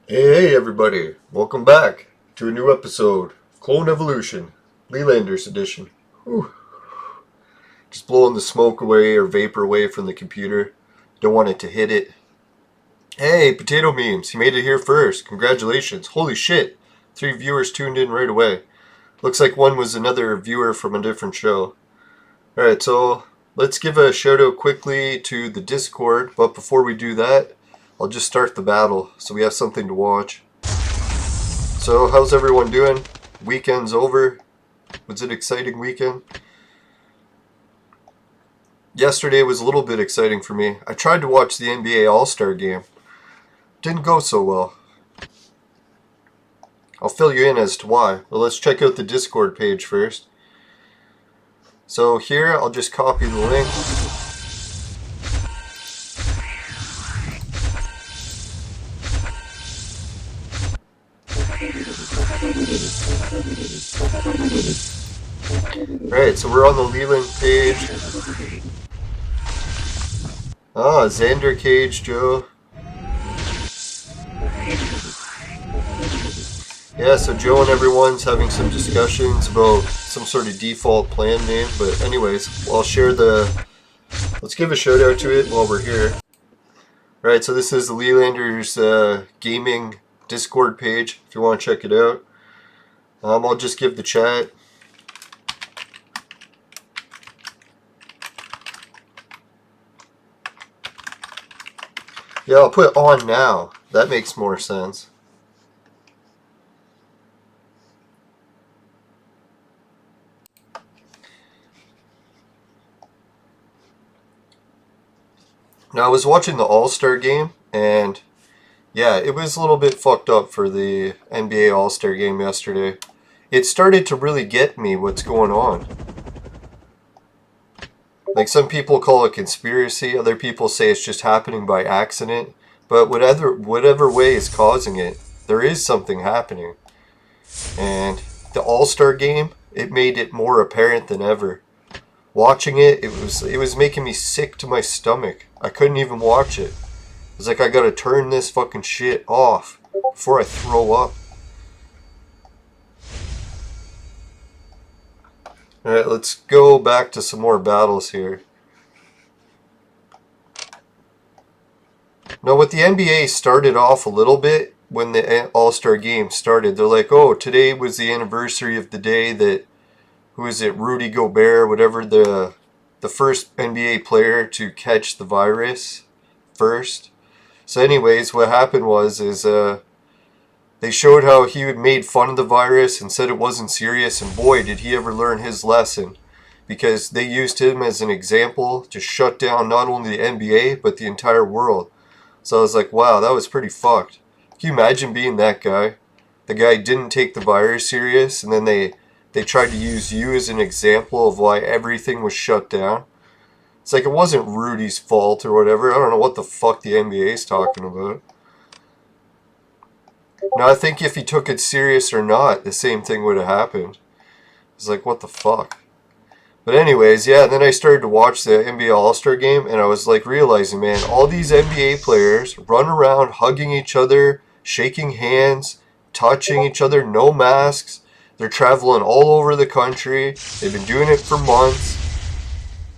Hey everybody, welcome back to a new episode of Clone Evolution, Lelanders edition. Whew. Just blowing the smoke away or vapor away from the computer. Don't want it to hit it. Hey, Potato Memes, you made it here first. Congratulations. Holy shit. 3 viewers tuned in right away. Looks like one was another viewer from a different show. Alright, so let's give a shout out quickly to the Discord, but before we do that, I'll just start the battle so we have something to watch. So, how's everyone doing? Weekend's over. Was it an exciting weekend? Yesterday was a little bit exciting for me. I tried to watch the NBA All-Star game. Didn't go so well. I'll fill you in as to why. But let's check out the Discord page first. So here, I'll just copy the link. Alright, so we're on the Leland page. Ah, Xander Cage, Joe. Yeah, so Joe and everyone's having some discussions about some sort of default plan name. But anyways, I'll share the... Let's give a shout out to it while we're here. Alright, so this is the Lelanders gaming Discord page, if you want to check it out. I'll just give the chat. Yeah, I'll put on now. That makes more sense. Now, I was watching the All-Star game, and yeah, it was a little bit fucked up for the NBA All-Star game yesterday. It started to really get me what's going on. Like, some people call it conspiracy, other people say it's just happening by accident. But whatever way is causing it, there is something happening. And the All-Star game, it made it more apparent than ever. Watching it, it was making me sick to my stomach. I couldn't even watch it. It was like, I gotta turn this fucking shit off before I throw up. Alright, let's go back to some more battles here. Now, with the NBA started off a little bit when the All-Star game started. They're like, oh, today was the anniversary of the day that, who is it, Rudy Gobert, whatever, the first NBA player to catch the virus first. So anyways, what happened was they showed how he made fun of the virus and said it wasn't serious, and boy, did he ever learn his lesson. Because they used him as an example to shut down not only the NBA, but the entire world. So I was like, wow, that was pretty fucked. Can you imagine being that guy? The guy didn't take the virus serious, and then they tried to use you as an example of why everything was shut down. It's like, it wasn't Rudy's fault or whatever. I don't know what the fuck the NBA is talking about. Now, I think if he took it serious or not, the same thing would have happened. It's like, what the fuck? But anyways, yeah, then I started to watch the NBA All-Star game, and I was like realizing, man, all these NBA players run around hugging each other, shaking hands, touching each other, no masks. They're traveling all over the country. They've been doing it for months.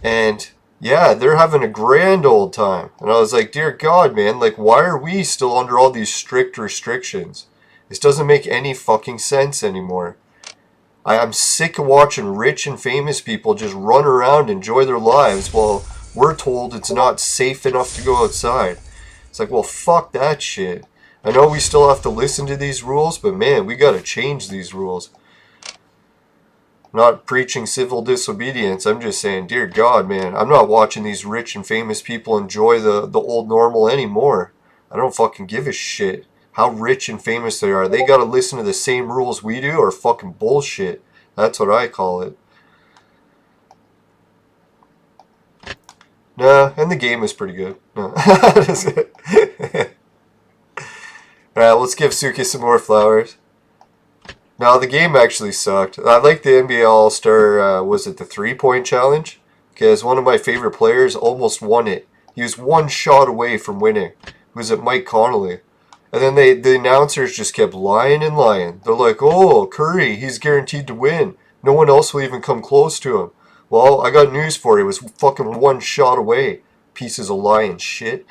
And yeah, they're having a grand old time. And I was like, dear God, man, like, why are we still under all these strict restrictions? This doesn't make any fucking sense anymore. I'm sick of watching rich and famous people just run around and enjoy their lives while we're told it's not safe enough to go outside. It's like, well, fuck that shit. I know we still have to listen to these rules, but man, we gotta change these rules. I'm not preaching civil disobedience. I'm just saying, dear God, man, I'm not watching these rich and famous people enjoy the old normal anymore. I don't fucking give a shit how rich and famous they are. They gotta listen to the same rules we do, or fucking bullshit. That's what I call it. Nah, and the game is pretty good. No. Alright, let's give Suki some more flowers. Now, the game actually sucked. I like the NBA All-Star, was it the 3-point challenge? Because one of my favorite players almost won it. He was one shot away from winning. It was at Mike Connolly. And then the announcers just kept lying and lying. They're like, oh, Curry, he's guaranteed to win. No one else will even come close to him. Well, I got news for you. It was fucking one shot away. Pieces of lying shit.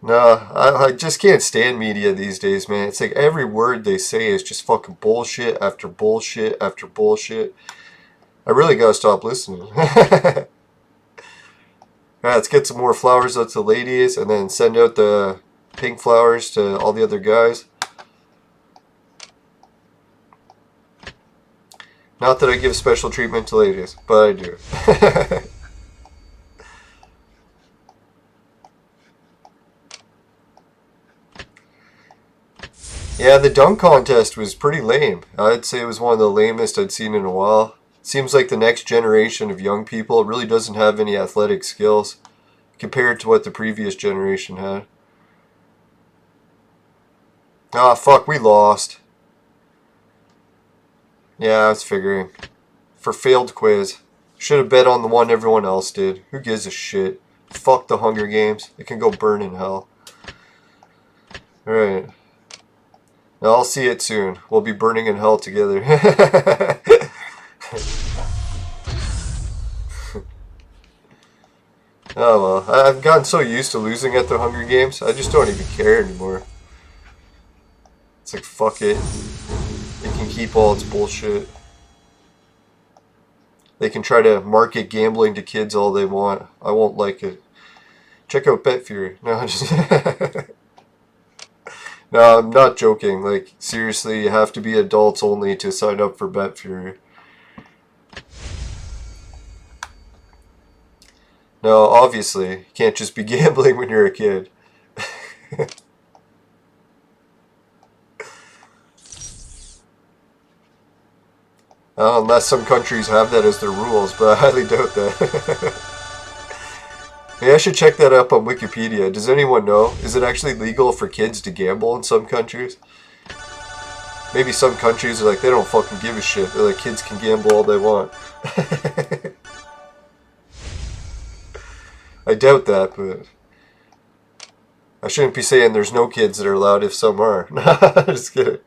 No, I just can't stand media these days, man. It's like every word they say is just fucking bullshit after bullshit after bullshit. I really gotta stop listening. Alright, let's get some more flowers out to ladies and then send out the pink flowers to all the other guys. Not that I give special treatment to ladies, but I do. Yeah, the dunk contest was pretty lame. I'd say it was one of the lamest I'd seen in a while. Seems like the next generation of young people really doesn't have any athletic skills compared to what the previous generation had. Ah, fuck, we lost. Yeah, I was figuring. For failed quiz. Should have bet on the one everyone else did. Who gives a shit? Fuck the Hunger Games. It can go burn in hell. Alright. Now I'll see it soon. We'll be burning in hell together. Oh well, I've gotten so used to losing at the Hunger Games, I just don't even care anymore. It's like, fuck it. It can keep all its bullshit. They can try to market gambling to kids all they want. I won't like it. Check out Bet Fury. No, I'm just... No, I'm not joking. Like, seriously, you have to be adults only to sign up for Bet Fury. No, obviously, you can't just be gambling when you're a kid. Unless some countries have that as their rules, but I highly doubt that. Hey, I should check that up on Wikipedia. Does anyone know? Is it actually legal for kids to gamble in some countries? Maybe some countries are like, they don't fucking give a shit. They're like, kids can gamble all they want. I doubt that, but... I shouldn't be saying there's no kids that are allowed if some are. Just kidding.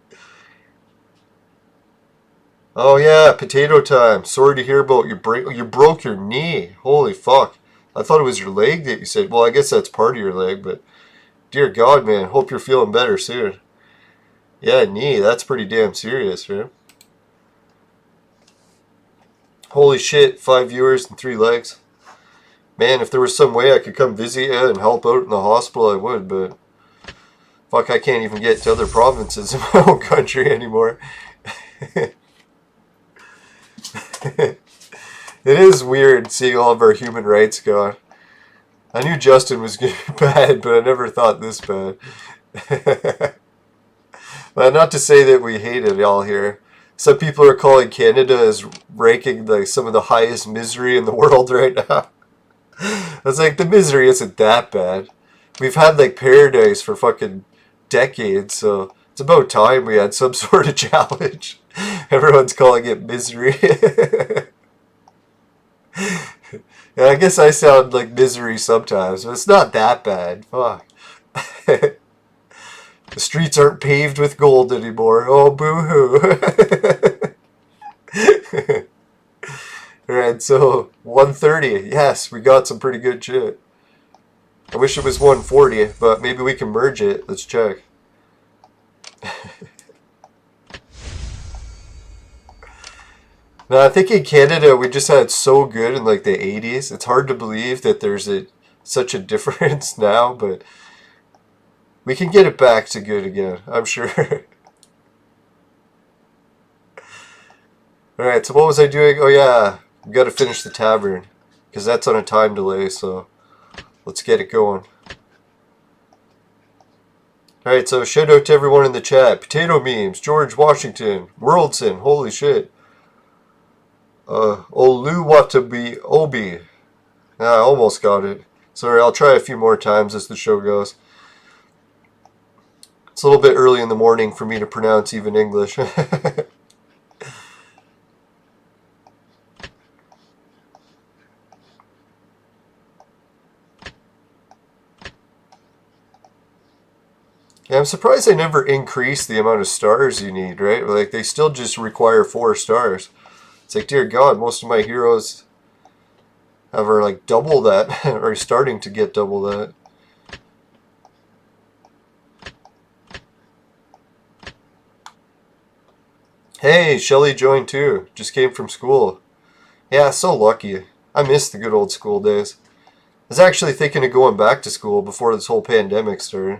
Oh yeah, potato time. Sorry to hear about you broke your knee. Holy fuck. I thought it was your leg that you said. Well, I guess that's part of your leg, but dear God, man, hope you're feeling better soon. Yeah, knee, that's pretty damn serious, man. Holy shit, 5 viewers and 3 legs. Man, if there was some way I could come visit you and help out in the hospital, I would, but fuck, I can't even get to other provinces in my own country anymore. It is weird seeing all of our human rights gone. I knew Justin was going to be bad, but I never thought this bad. But not to say that we hate it all here. Some people are calling Canada as ranking like some of the highest misery in the world right now. I was like, the misery isn't that bad. We've had like paradise for fucking decades, so it's about time we had some sort of challenge. Everyone's calling it misery. Yeah, I guess I sound like misery sometimes, but it's not that bad. Fuck. The streets aren't paved with gold anymore. Oh, boo-hoo. Alright, so 130. Yes, we got some pretty good shit. I wish it was 140, but maybe we can merge it. Let's check. No, I think in Canada we just had it so good in like the 80s. It's hard to believe that there's such a difference now, but we can get it back to good again, I'm sure. Alright, so what was I doing? Oh yeah, we got to finish the tavern, because that's on a time delay, so let's get it going. Alright, so shout out to everyone in the chat. Potato Memes, George Washington, Worldson, holy shit. Oluwatabi Obi. I almost got it. Sorry, I'll try a few more times as the show goes. It's a little bit early in the morning for me to pronounce even English. Yeah, I'm surprised they never increased the amount of stars you need, right? Like, they still just require 4 stars. It's like, dear God, most of my heroes are like double that, or starting to get double that. Hey, Shelly joined too. Just came from school. Yeah, so lucky. I miss the good old school days. I was actually thinking of going back to school before this whole pandemic started.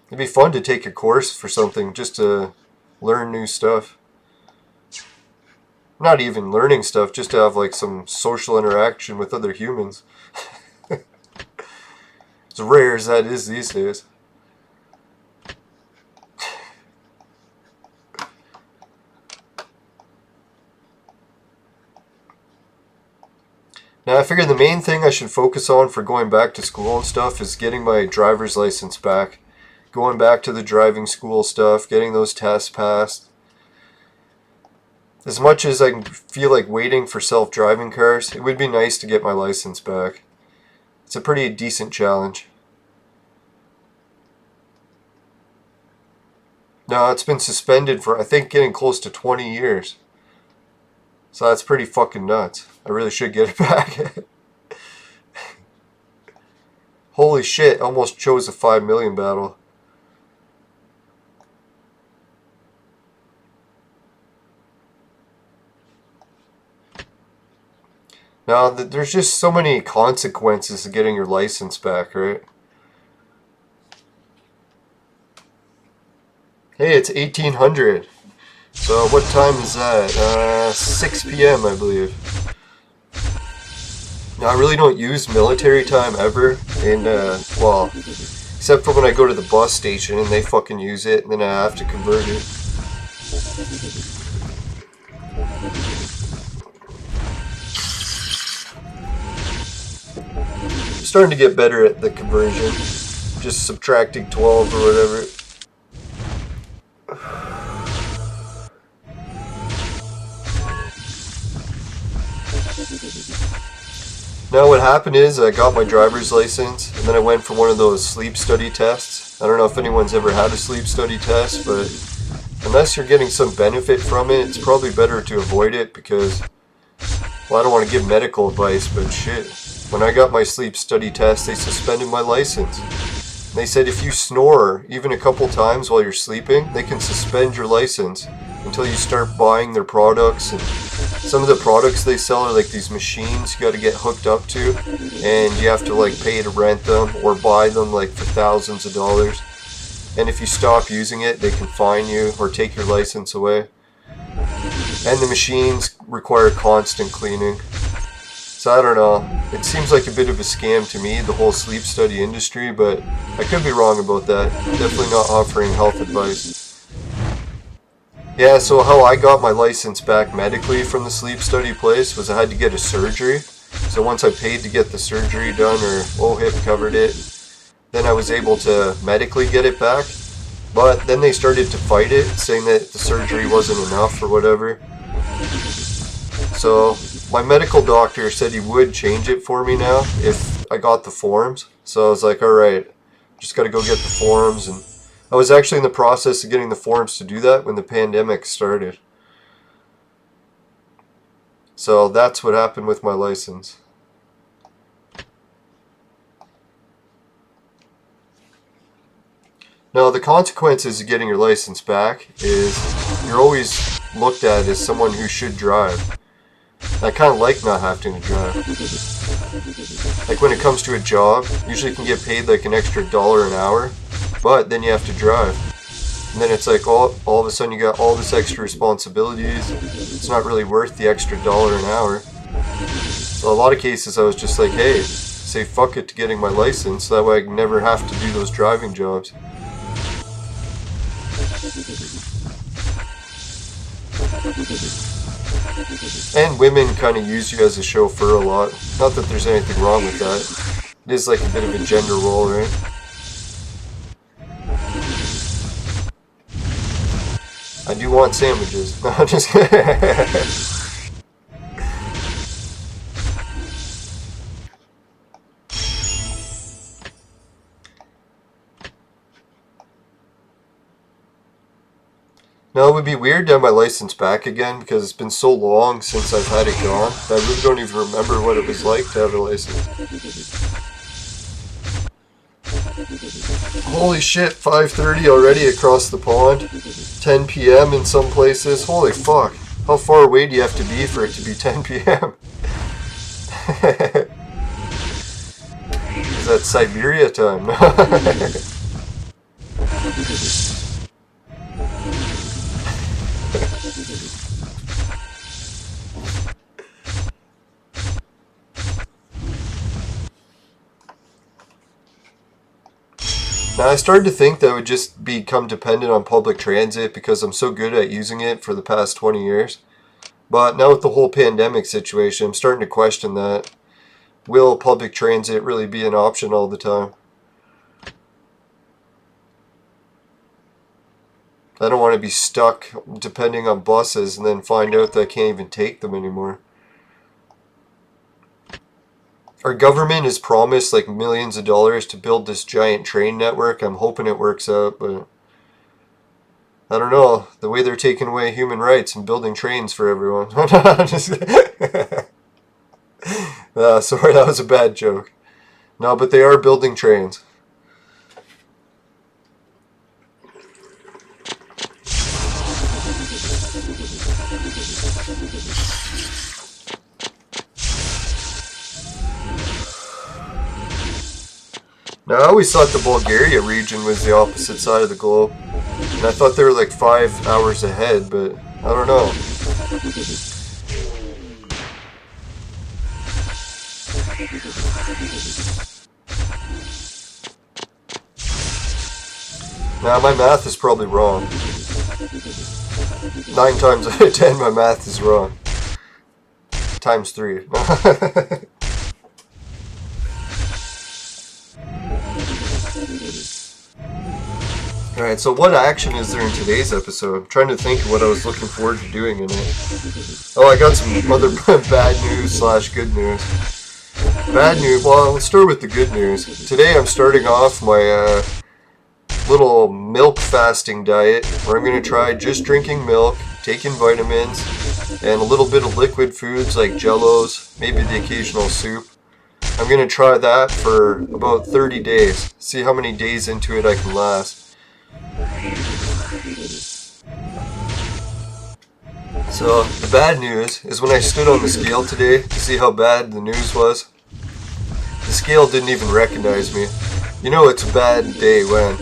It'd be fun to take a course for something just to learn new stuff. Not even learning stuff, just to have like some social interaction with other humans. As rare as that is these days. Now I figured the main thing I should focus on for going back to school and stuff is getting my driver's license back. Going back to the driving school stuff, getting those tests passed. As much as I feel like waiting for self-driving cars, it would be nice to get my license back. It's a pretty decent challenge. No, it's been suspended for, I think, getting close to 20 years. So that's pretty fucking nuts. I really should get it back. Holy shit, almost chose a 5 million battle. Now, there's just so many consequences to getting your license back, right? Hey, it's 1800. So what time is that? 6 p.m. I believe. Now, I really don't use military time ever. And, well, except for when I go to the bus station and they fucking use it and then I have to convert it. Starting to get better at the conversion, just subtracting 12 or whatever. Now what happened is I got my driver's license and then I went for one of those sleep study tests. I don't know if anyone's ever had a sleep study test, but unless you're getting some benefit from it, it's probably better to avoid it because, well, I don't want to give medical advice, but shit. When I got my sleep study test, they suspended my license. And they said if you snore even a couple times while you're sleeping, they can suspend your license until you start buying their products. And some of the products they sell are like these machines you got to get hooked up to, and you have to like pay to rent them or buy them like for thousands of dollars. And if you stop using it, they can fine you or take your license away. And the machines require constant cleaning. So I don't know, it seems like a bit of a scam to me, the whole sleep study industry, but I could be wrong about that. Definitely not offering health advice. Yeah, so how I got my license back medically from the sleep study place was I had to get a surgery. So once I paid to get the surgery done, or OHIP covered it, then I was able to medically get it back. But then they started to fight it, saying that the surgery wasn't enough or whatever. So my medical doctor said he would change it for me now if I got the forms. So I was like, alright, just gotta go get the forms. And I was actually in the process of getting the forms to do that when the pandemic started. So that's what happened with my license. Now the consequences of getting your license back is you're always looked at as someone who should drive. I kind of like not having to drive. Like when it comes to a job, usually you can get paid like an extra $1 an hour, but then you have to drive. And then it's like all of a sudden you got all this extra responsibilities. It's not really worth the extra $1 an hour. So a lot of cases I was just like, hey, say fuck it to getting my license, so that way I can never have to do those driving jobs. And women kind of use you as a chauffeur a lot. Not that there's anything wrong with that. It is like a bit of a gender role, right? I do want sandwiches. No, I'm just kidding. Now, it would be weird to have my license back again because it's been so long since I've had it gone that I really don't even remember what it was like to have a license. Holy shit, 5:30 already across the pond. 10 p.m. in some places. Holy fuck. How far away do you have to be for it to be 10 p.m.? Is that Siberia time? Now, I started to think that I would just become dependent on public transit because I'm so good at using it for the past 20 years. But now with the whole pandemic situation, I'm starting to question that. Will public transit really be an option all the time? I don't want to be stuck depending on buses and then find out that I can't even take them anymore. Our government has promised like millions of dollars to build this giant train network. I'm hoping it works out, but I don't know. The way they're taking away human rights and building trains for everyone. Sorry, that was a bad joke. No, but they are building trains. Now, I always thought the Bulgaria region was the opposite side of the globe. And I thought they were like 5 hours ahead, but I don't know. Now, my math is probably wrong. 9 times out of 10, my math is wrong. Times 3. Alright, so what action is there in today's episode? I'm trying to think of what I was looking forward to doing in it. Oh, I got some other bad news slash good news. Bad news, well, let's start with the good news. Today I'm starting off my little milk fasting diet where I'm going to try just drinking milk, taking vitamins, and a little bit of liquid foods like jellos, maybe the occasional soup. I'm going to try that for about 30 days, see how many days into it I can last. So, the bad news is when I stood on the scale today to see how bad the news was, the scale didn't even recognize me. You know it's a bad day when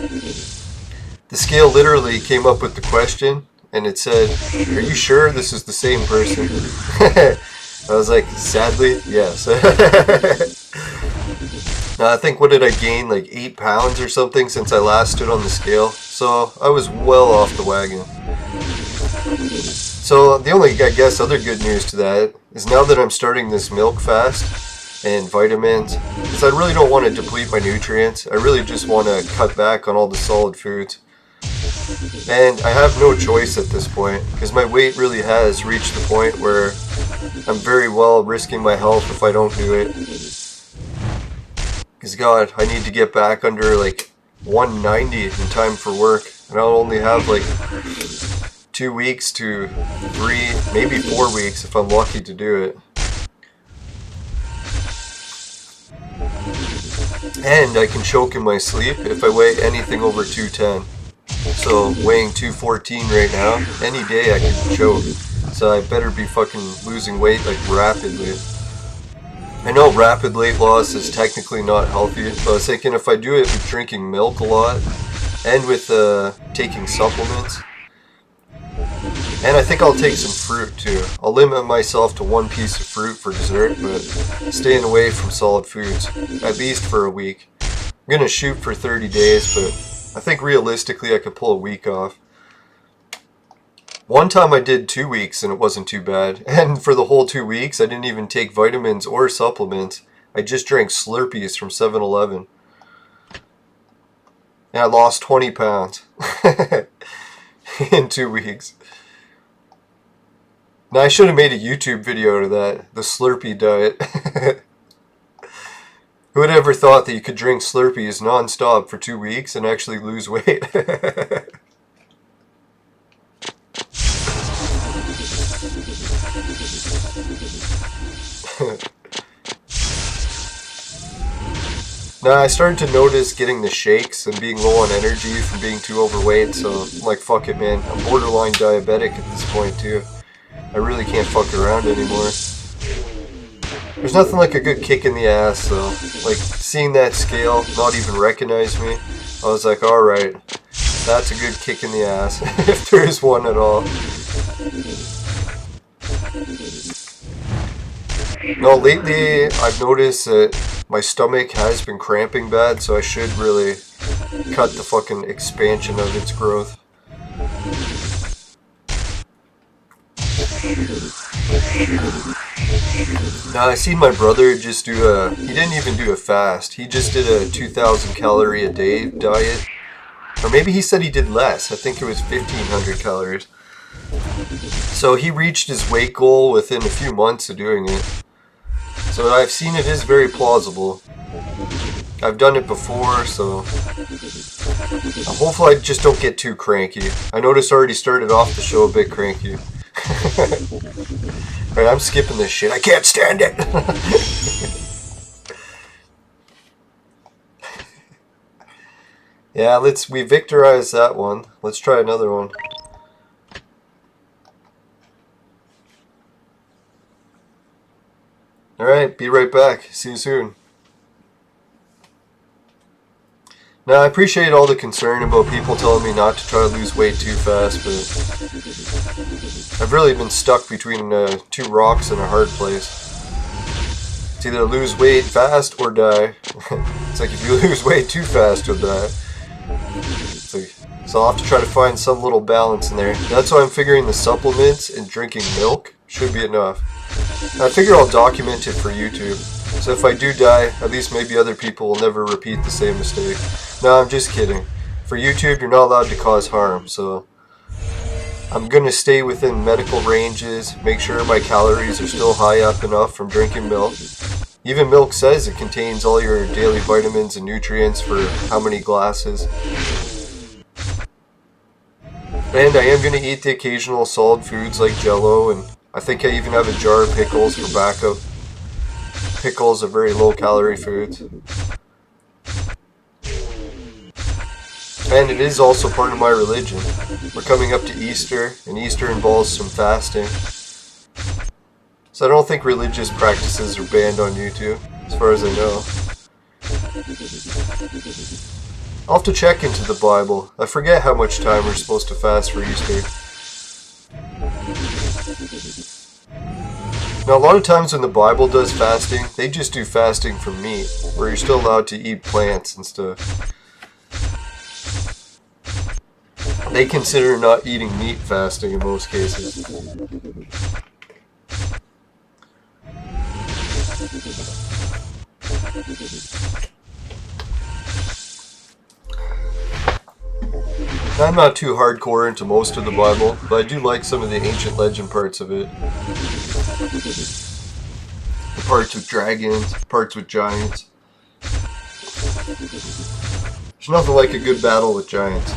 the scale literally came up with the question and it said, "Are you sure this is the same person?" I was like, sadly, yes. I think, what did I gain, like 8 pounds or something since I last stood on the scale? So I was well off the wagon. So the only, I guess, other good news to that is now that I'm starting this milk fast and vitamins, because I really don't want to deplete my nutrients. I really just want to cut back on all the solid foods. And I have no choice at this point, because my weight really has reached the point where I'm very well risking my health if I don't do it. Because God, I need to get back under like 190 in time for work. And I'll only have like 2 weeks to 3, maybe 4 weeks if I'm lucky to do it. And I can choke in my sleep if I weigh anything over 210. So weighing 214 right now, any day I can choke. So I better be fucking losing weight like rapidly. I know rapid weight loss is technically not healthy, but I was thinking if I do it with drinking milk a lot and with taking supplements, and I think I'll take some fruit too. I'll limit myself to 1 piece of fruit for dessert, but staying away from solid foods, at least for a week. I'm going to shoot for 30 days, but I think realistically I could pull a week off. One time I did 2 weeks and it wasn't too bad. And for the whole 2 weeks I didn't even take vitamins or supplements. I just drank Slurpees from 7-Eleven. And I lost 20 pounds in 2 weeks. Now I should have made a YouTube video to that. The Slurpee diet. Who would ever thought that you could drink Slurpees non-stop for 2 weeks and actually lose weight? Now I started to notice getting the shakes and being low on energy from being too overweight, so I'm like, fuck it, man. I'm borderline diabetic at this point too. I really can't fuck around anymore. There's nothing like a good kick in the ass, so like seeing that scale not even recognize me, I was like, alright, that's a good kick in the ass, if there is one at all. No, lately I've noticed that my stomach has been cramping bad, so I should really cut the fucking expansion of its growth. Now I seen my brother just do he didn't even do a fast, he just did a 2,000 calorie a day diet. Or maybe he said he did less, I think it was 1,500 calories. So he reached his weight goal within a few months of doing it. So I've seen it is very plausible. I've done it before, so hopefully I just don't get too cranky. I noticed I already started off the show a bit cranky. Alright, I'm skipping this shit. I can't stand it! Yeah, we victorized that one. Let's try another one. Alright, be right back. See you soon. Now, I appreciate all the concern about people telling me not to try to lose weight too fast, but I've really been stuck between two rocks and a hard place. It's either lose weight fast or die. It's like if you lose weight too fast, you'll die. It's like, so I'll have to try to find some little balance in there. That's why I'm figuring the supplements and drinking milk should be enough. I figure I'll document it for YouTube. So if I do die, at least maybe other people will never repeat the same mistake. No, I'm just kidding. For YouTube, you're not allowed to cause harm, so I'm going to stay within medical ranges, make sure my calories are still high up enough from drinking milk. Even milk says it contains all your daily vitamins and nutrients for how many glasses. And I am going to eat the occasional solid foods like Jell-O, and I think I even have a jar of pickles for backup. Pickles are very low calorie foods. And it is also part of my religion. We're coming up to Easter, and Easter involves some fasting. So I don't think religious practices are banned on YouTube, as far as I know. I'll have to check into the Bible. I forget how much time we're supposed to fast for Easter. Now, a lot of times when the Bible does fasting, they just do fasting from meat, where you're still allowed to eat plants and stuff. They consider not eating meat fasting in most cases. I'm not too hardcore into most of the Bible, but I do like some of the ancient legend parts of it. The parts with dragons, parts with giants. There's nothing like a good battle with giants.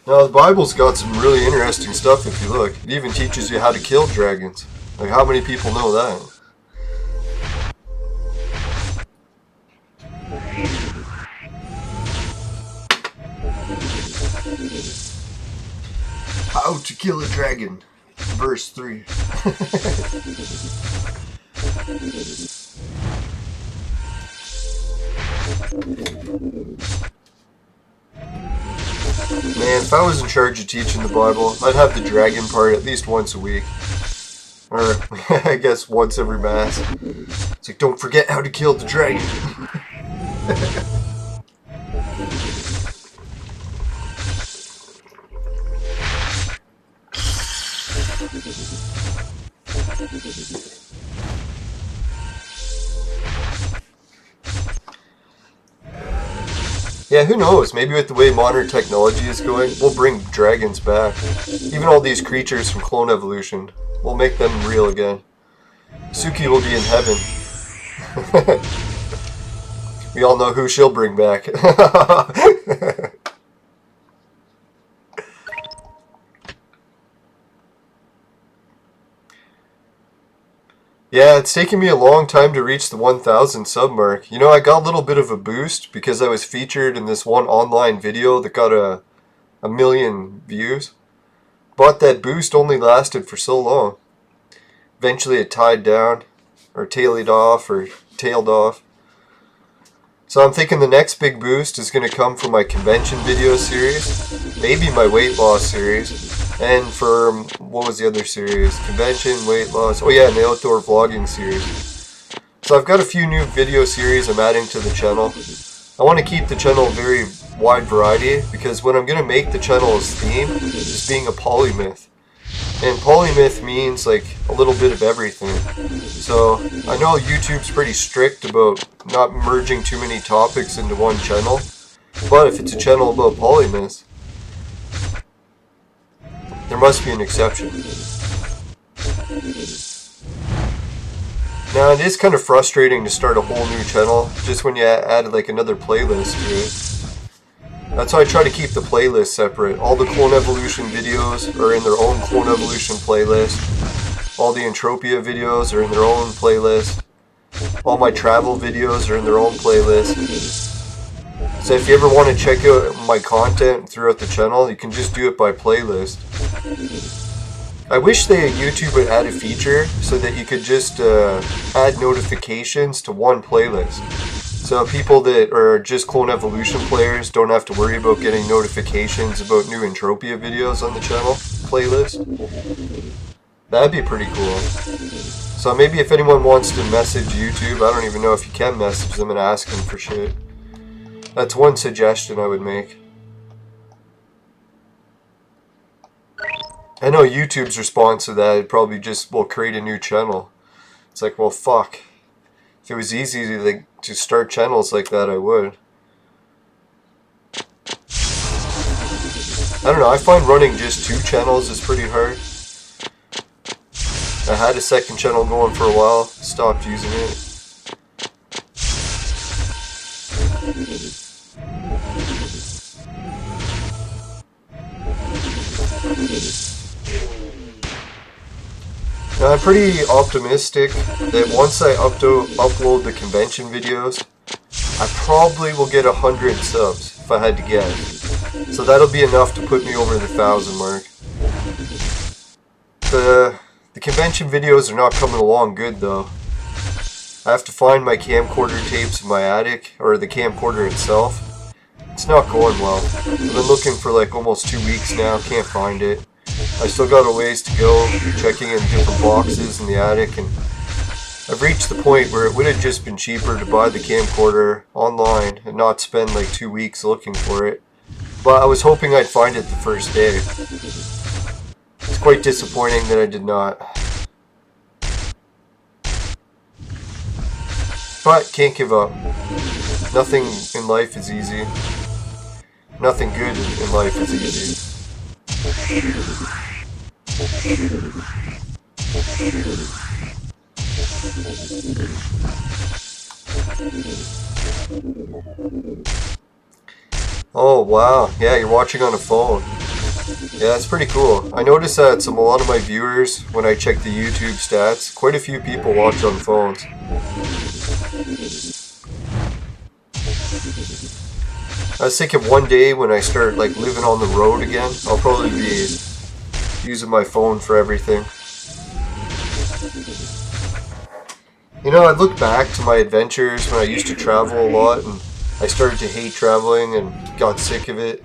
Now, the Bible's got some really interesting stuff if you look. It even teaches you how to kill dragons. Like, how many people know that? How to kill a dragon, verse 3. Man, if I was in charge of teaching the Bible, I'd have the dragon part at least once a week. Or, I guess once every mass. It's like, don't forget how to kill the dragon. Yeah, who knows? Maybe with the way modern technology is going, we'll bring dragons back. Even all these creatures from clone evolution, we'll make them real again. Suki will be in heaven. We all know who she'll bring back. Yeah, it's taken me a long time to reach the 1,000 sub mark. You know, I got a little bit of a boost because I was featured in this one online video that got a million views. But that boost only lasted for so long. Eventually it tied down, or tailed off. So I'm thinking the next big boost is going to come from my convention video series, maybe my weight loss series, and for, what was the other series? Convention, weight loss, oh yeah, and the outdoor vlogging series. So I've got a few new video series I'm adding to the channel. I want to keep the channel very wide variety because what I'm going to make the channel's theme is being a polymyth. And polymyth means like a little bit of everything. So I know YouTube's pretty strict about not merging too many topics into one channel. But if it's a channel about polymyths, there must be an exception. Now it is kind of frustrating to start a whole new channel just when you add like another playlist to it. That's why I try to keep the playlist separate. All the Clone Evolution videos are in their own Clone Evolution playlist. All the Entropia videos are in their own playlist. All my travel videos are in their own playlist. So if you ever want to check out my content throughout the channel, you can just do it by playlist. I wish YouTube would add a feature so that you could just add notifications to one playlist. So people that are just Clone Evolution players don't have to worry about getting notifications about new Entropia videos on the channel playlist. That'd be pretty cool. So maybe if anyone wants to message YouTube, I don't even know if you can message them and ask them for shit. That's one suggestion I would make. I know YouTube's response to that, it probably just will create a new channel. It's like, well, fuck. If it was easy to start channels like that, I would. I don't know, I find running just 2 channels is pretty hard. I had a second channel going for a while, stopped using it. Now, I'm pretty optimistic that once I upload the convention videos, I probably will get 100 subs, if I had to guess. So that'll be enough to put me over the 1,000 mark. The convention videos are not coming along good though. I have to find my camcorder tapes in my attic, or the camcorder itself. It's not going well. I've been looking for like almost 2 weeks now, can't find it. I still got a ways to go, checking in different boxes in the attic, and I've reached the point where it would have just been cheaper to buy the camcorder online and not spend like 2 weeks looking for it. But I was hoping I'd find it the first day. It's quite disappointing that I did not. But can't give up. Nothing in life is easy. Nothing good in life is easy. Oh wow, yeah, you're watching on a phone. Yeah, that's pretty cool. I noticed that a lot of my viewers, when I check the YouTube stats, quite a few people watch on phones. I was thinking one day when I start like living on the road again, I'll probably be using my phone for everything. You know, I look back to my adventures when I used to travel a lot and I started to hate traveling and got sick of it.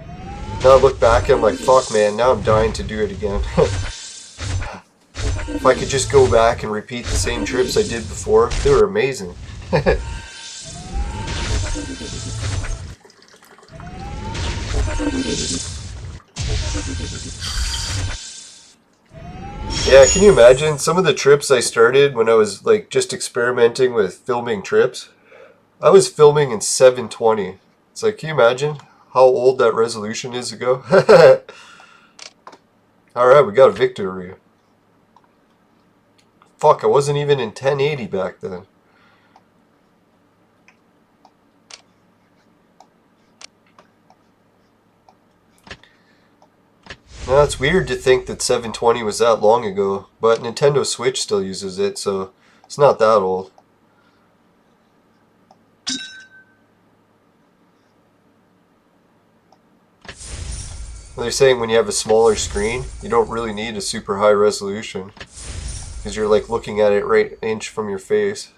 Now I look back and I'm like, fuck man, now I'm dying to do it again. If I could just go back and repeat the same trips I did before, they were amazing. Yeah, can you imagine some of the trips I started when I was like just experimenting with filming trips? I was filming in 720. It's like, can you imagine how old that resolution is ago? Alright, we got a victory. Fuck, I wasn't even in 1080 back then. Now, it's weird to think that 720 was that long ago, but Nintendo Switch still uses it, so It's not that old. They're saying when you have a smaller screen, you don't really need a super high resolution because you're like looking at it right an inch from your face.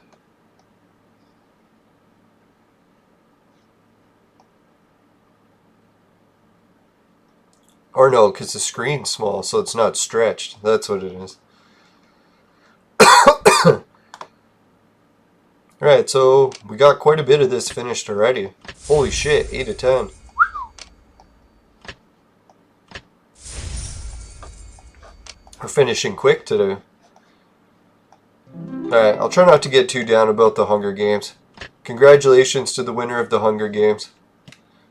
Or no, because the screen's small, so it's not stretched. That's what it is. Alright, so we got quite a bit of this finished already. Holy shit, 8 to 10. We're finishing quick today. Alright, I'll try not to get too down about the Hunger Games. Congratulations to the winner of the Hunger Games.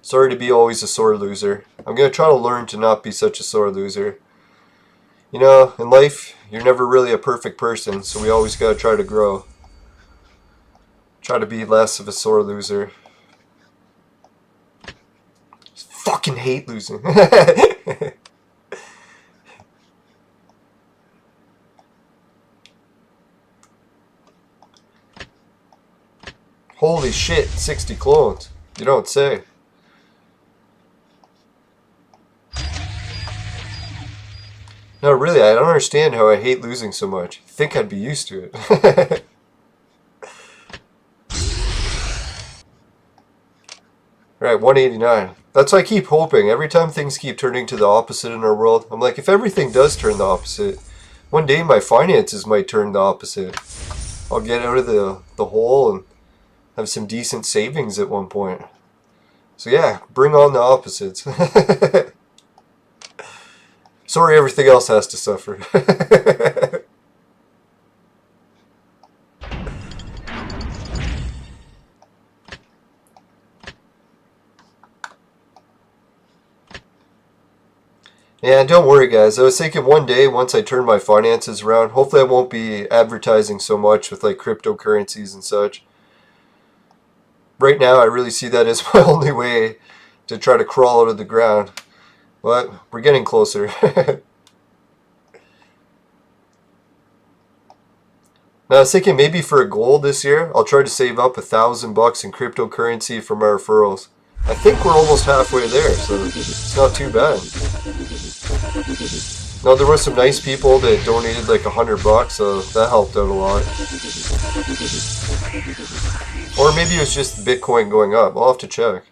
Sorry to be always a sore loser. I'm going to try to learn to not be such a sore loser. You know, in life, you're never really a perfect person, so we always got to try to grow. Try to be less of a sore loser. Just fucking hate losing. Holy shit, 60 clones. You don't say. No, really, I don't understand how I hate losing so much. I think I'd be used to it. Alright, 189. That's why I keep hoping. Every time things keep turning to the opposite in our world, I'm like, if everything does turn the opposite, one day my finances might turn the opposite. I'll get out of the hole and have some decent savings at one point. So yeah, bring on the opposites. Sorry everything else has to suffer. Yeah, don't worry guys. I was thinking one day, once I turn my finances around, hopefully I won't be advertising so much with like cryptocurrencies and such. Right now I really see that as my only way to try to crawl out of the ground. But we're getting closer. Now I was thinking maybe for a goal this year, I'll try to save up $1,000 in cryptocurrency from my referrals. I think we're almost halfway there, so it's not too bad. Now there were some nice people that donated like $100, so that helped out a lot. Or maybe it was just Bitcoin going up. I'll have to check.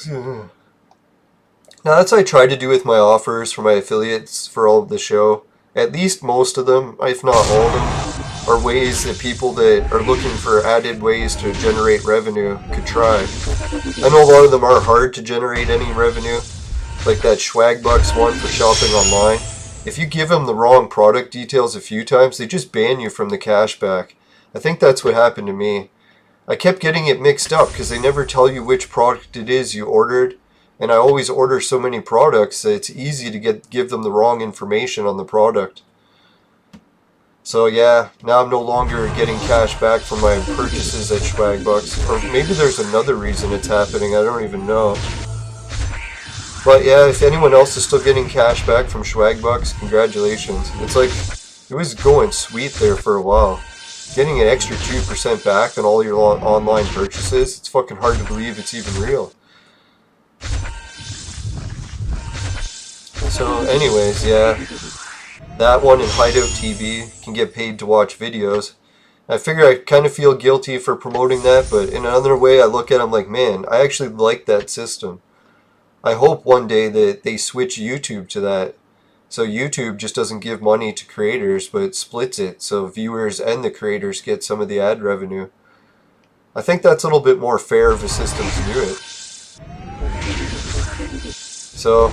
Now that's what I try to do with my offers for my affiliates for all of the show. At least most of them, if not all of them, are ways that people that are looking for added ways to generate revenue could try. I know a lot of them are hard to generate any revenue, like that Swagbucks one for shopping online. If you give them the wrong product details a few times, they just ban you from the cashback. I think that's what happened to me. I kept getting it mixed up because they never tell you which product it is you ordered, and I always order so many products that it's easy to give them the wrong information on the product. So yeah, now I'm no longer getting cash back from my purchases at Swagbucks. Or maybe there's another reason it's happening, I don't even know. But yeah, if anyone else is still getting cash back from Swagbucks, congratulations. It's like, it was going sweet there for a while. Getting an extra 2% back on all your online purchases, it's fucking hard to believe it's even real. So anyways, yeah, that one in Hideout TV can get paid to watch videos. I figure I kind of feel guilty for promoting that, but in another way I look at it, I'm like, man, I actually like that system. I hope one day that they switch YouTube to that. So YouTube just doesn't give money to creators, but it splits it, so viewers and the creators get some of the ad revenue. I think that's a little bit more fair of a system to do it. So,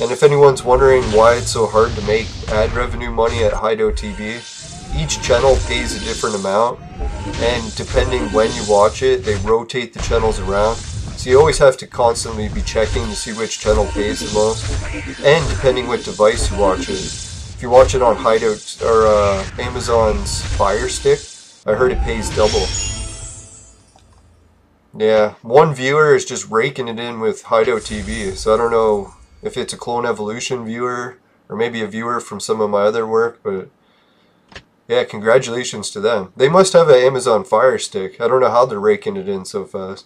and if anyone's wondering why it's so hard to make ad revenue money at Hideout TV, each channel pays a different amount, and depending when you watch it, they rotate the channels around. So you always have to constantly be checking to see which channel pays the most, and depending what device you watch it. If you watch it on Hideout or Amazon's Fire Stick, I heard it pays double. Yeah, one viewer is just raking it in with Hideout TV, so I don't know if it's a Clone Evolution viewer or maybe a viewer from some of my other work, but yeah, congratulations to them. They must have an Amazon Fire Stick. I don't know how they're raking it in so fast.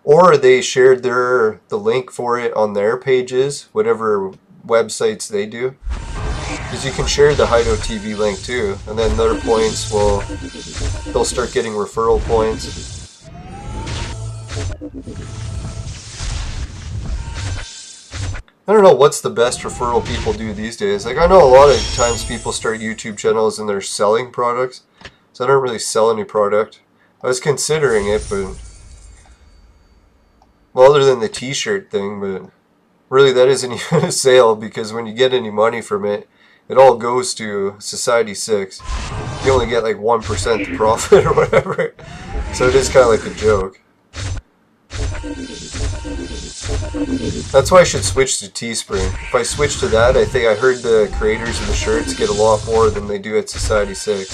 Or they shared the link for it on their pages, whatever websites they do. Because you can share the Hideout TV link too, and then their points they'll start getting referral points. I don't know what's the best referral people do these days. Like, I know a lot of times people start YouTube channels and they're selling products, so I don't really sell any product. I was considering it, but well, other than the t-shirt thing, but really that isn't even a sale, because when you get any money from it, it all goes to Society 6. You only get like 1% the profit or whatever, so it is kind of like a joke. That's why I should switch to Teespring. If I switch to that, I think I heard the creators of the shirts get a lot more than they do at Society 6.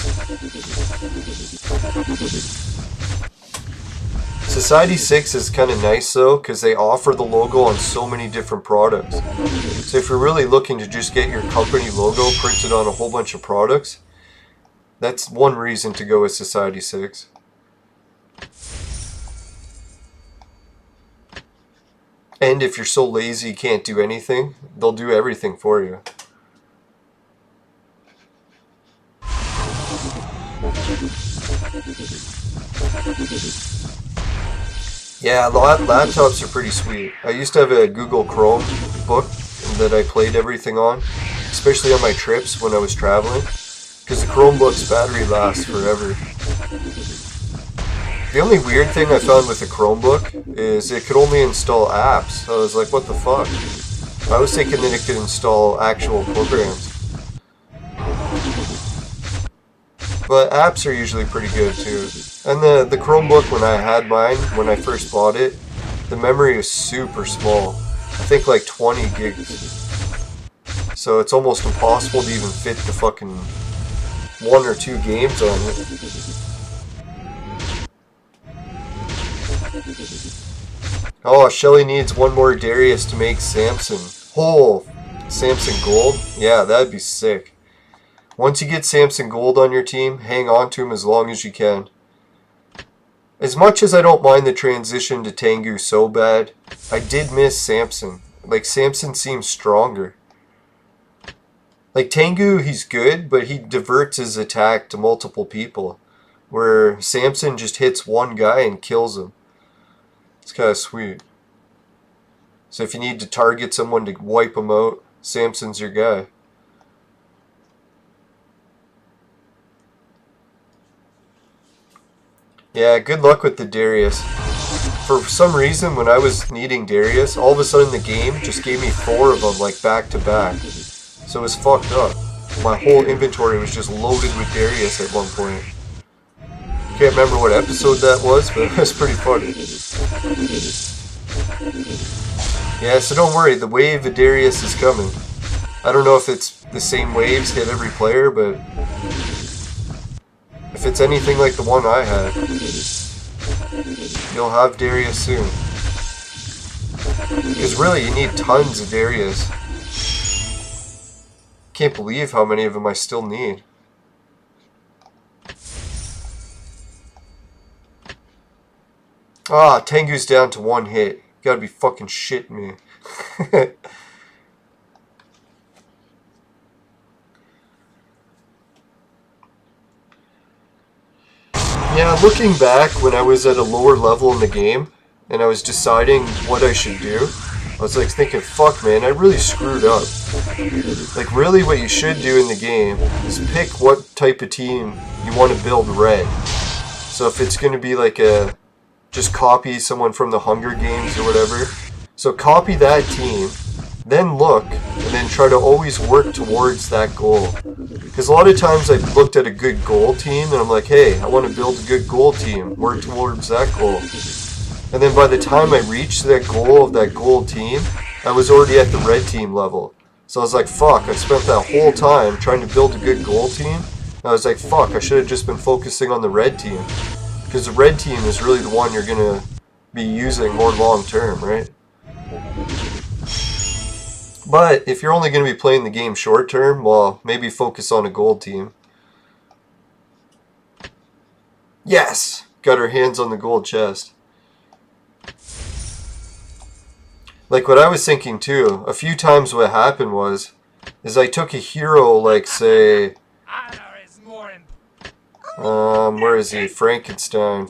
Society 6 is kind of nice though, because they offer the logo on so many different products. So if you're really looking to just get your company logo printed on a whole bunch of products, that's one reason to go with Society 6. And if you're so lazy you can't do anything, they'll do everything for you. Yeah, laptops are pretty sweet. I used to have a Google Chrome book that I played everything on, especially on my trips when I was traveling, because the Chromebook's battery lasts forever. The only weird thing I found with the Chromebook is it could only install apps. I was like, what the fuck? I was thinking that it could install actual programs. But apps are usually pretty good too. And the Chromebook, when I had mine, when I first bought it, the memory is super small. I think like 20 gigs. So it's almost impossible to even fit the fucking 1 or 2 games on it. Oh, Shelly needs one more Darius to make Samson. Oh, Samson Gold? Yeah, that'd be sick. Once you get Samson Gold on your team, hang on to him as long as you can. As much as I don't mind the transition to Tengu so bad, I did miss Samson. Like, Samson seems stronger. Like, Tengu, he's good, but he diverts his attack to multiple people. Where Samson just hits one guy and kills him. It's kind of sweet. So if you need to target someone to wipe him out, Samson's your guy. Yeah, good luck with the Darius. For some reason, when I was needing Darius, all of a sudden the game just gave me 4 of them, like, back to back. So it was fucked up. My whole inventory was just loaded with Darius at one point. Can't remember what episode that was, but it was pretty funny. Yeah, so don't worry, the wave of Darius is coming. I don't know if it's the same waves hit every player, but if it's anything like the one I had, you'll have Darius soon. Because really, you need tons of Darius. Can't believe how many of them I still need. Ah, Tengu's down to 1 hit. You gotta be fucking shitting me. Yeah, looking back when I was at a lower level in the game and I was deciding what I should do, I was like thinking, fuck man, I really screwed up. Like really what you should do in the game is pick what type of team you want to build red. So if it's going to be like just copy someone from the Hunger Games or whatever. So copy that team, then look, and then try to always work towards that goal. Because a lot of times I've looked at a good goal team and I'm like, hey, I want to build a good goal team, work towards that goal. And then by the time I reached that goal of that gold team, I was already at the red team level. So I was like, fuck, I spent that whole time trying to build a good gold team. And I was like, fuck, I should have just been focusing on the red team. Because the red team is really the one you're going to be using more long term, right? But if you're only going to be playing the game short term, well, maybe focus on a gold team. Yes! Got our hands on the gold chest. Like what I was thinking too, a few times what happened is I took a hero like say, where is he? Frankenstein.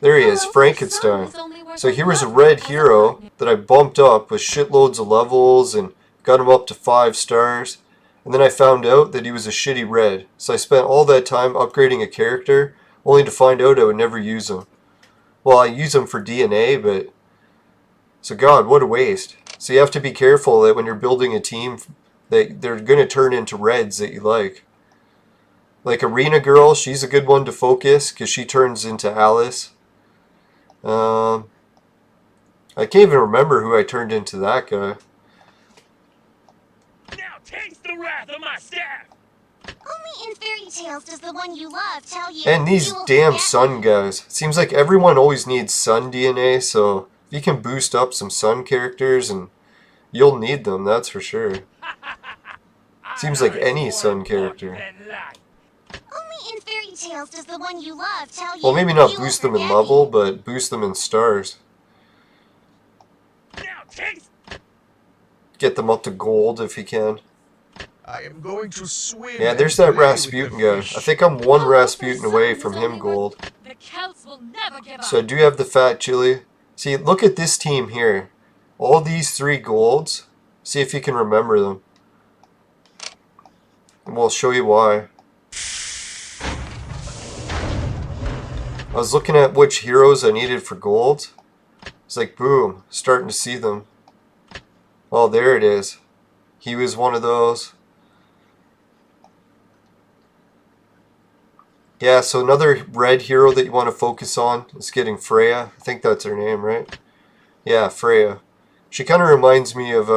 There he is, Frankenstein. So here was a red hero that I bumped up with shitloads of levels and got him up to 5 stars. And then I found out that he was a shitty red. So I spent all that time upgrading a character only to find out I would never use him. Well, I use him for DNA, but... So God, what a waste. So you have to be careful that when you're building a team, they're going to turn into reds that you like. Like Arena Girl, she's a good one to focus because she turns into Alice. I can't even remember who I turned into that guy. Now taste the wrath of my staff. Only in fairy tales does the one you love tell you. And these damn sun guys. Seems like everyone always needs sun DNA, so if you can boost up some sun characters, and you'll need them, that's for sure. Seems like any sun character. Only in fairy tales does the one you love tell you. Well, maybe not boost them in level, but boost them in stars. Now taste. Get them up to gold if you can. I am going to swim. Yeah, there's that Rasputin guy. I think I'm one Rasputin away from him gold. The Celts will never give up. So I do have the fat chili. See, look at this team here. All these 3 golds. See if you can remember them. And we'll show you why. I was looking at which heroes I needed for gold. It's like, boom, starting to see them. Oh, there it is. He was one of those. Yeah, so another red hero that you want to focus on is getting Freya. I think that's her name, right? Yeah, Freya. She kind of reminds me of,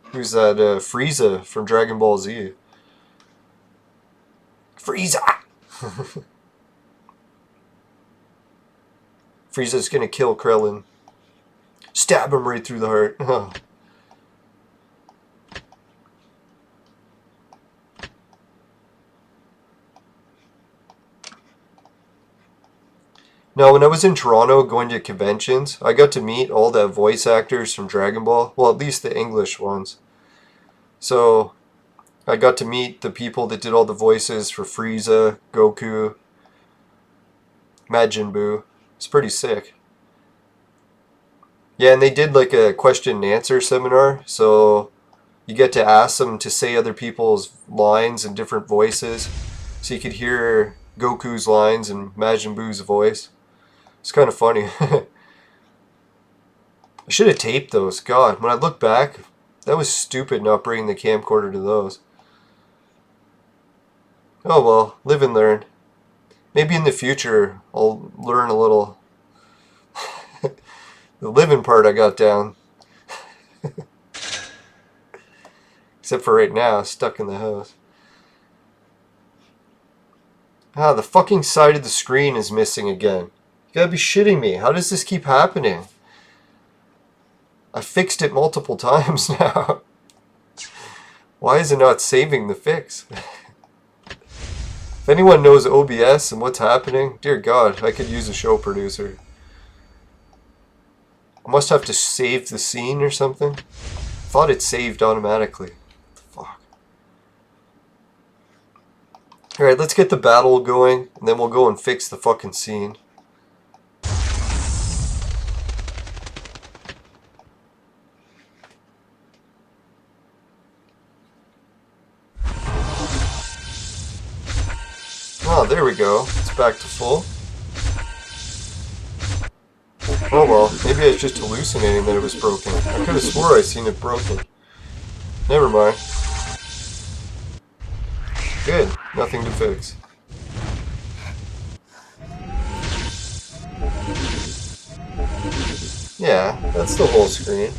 who's that? Frieza from Dragon Ball Z. Frieza! Frieza's gonna kill Krillin. Stab him right through the heart. Now, when I was in Toronto going to conventions, I got to meet all the voice actors from Dragon Ball. Well, at least the English ones. So, I got to meet the people that did all the voices for Frieza, Goku, Majin Buu. It's pretty sick. Yeah, and they did like a question and answer seminar. So, you get to ask them to say other people's lines in different voices. So you could hear Goku's lines and Majin Buu's voice. It's kind of funny. I should have taped those. God, when I look back, that was stupid not bringing the camcorder to those. Oh well, live and learn. Maybe in the future I'll learn a little. The living part I got down. Except for right now, stuck in the house. Ah, the fucking side of the screen is missing again. You gotta be shitting me. How does this keep happening? I fixed it multiple times now. Why is it not saving the fix? If anyone knows OBS and what's happening, dear God, I could use a show producer. I must have to save the scene or something. I thought it saved automatically. Fuck. Alright, let's get the battle going, and then we'll go and fix the fucking scene. Oh, there we go. It's back to full. Oh well, maybe I was just hallucinating that it was broken. I could have swore I seen it broken. Never mind. Good. Nothing to fix. Yeah, that's the whole screen.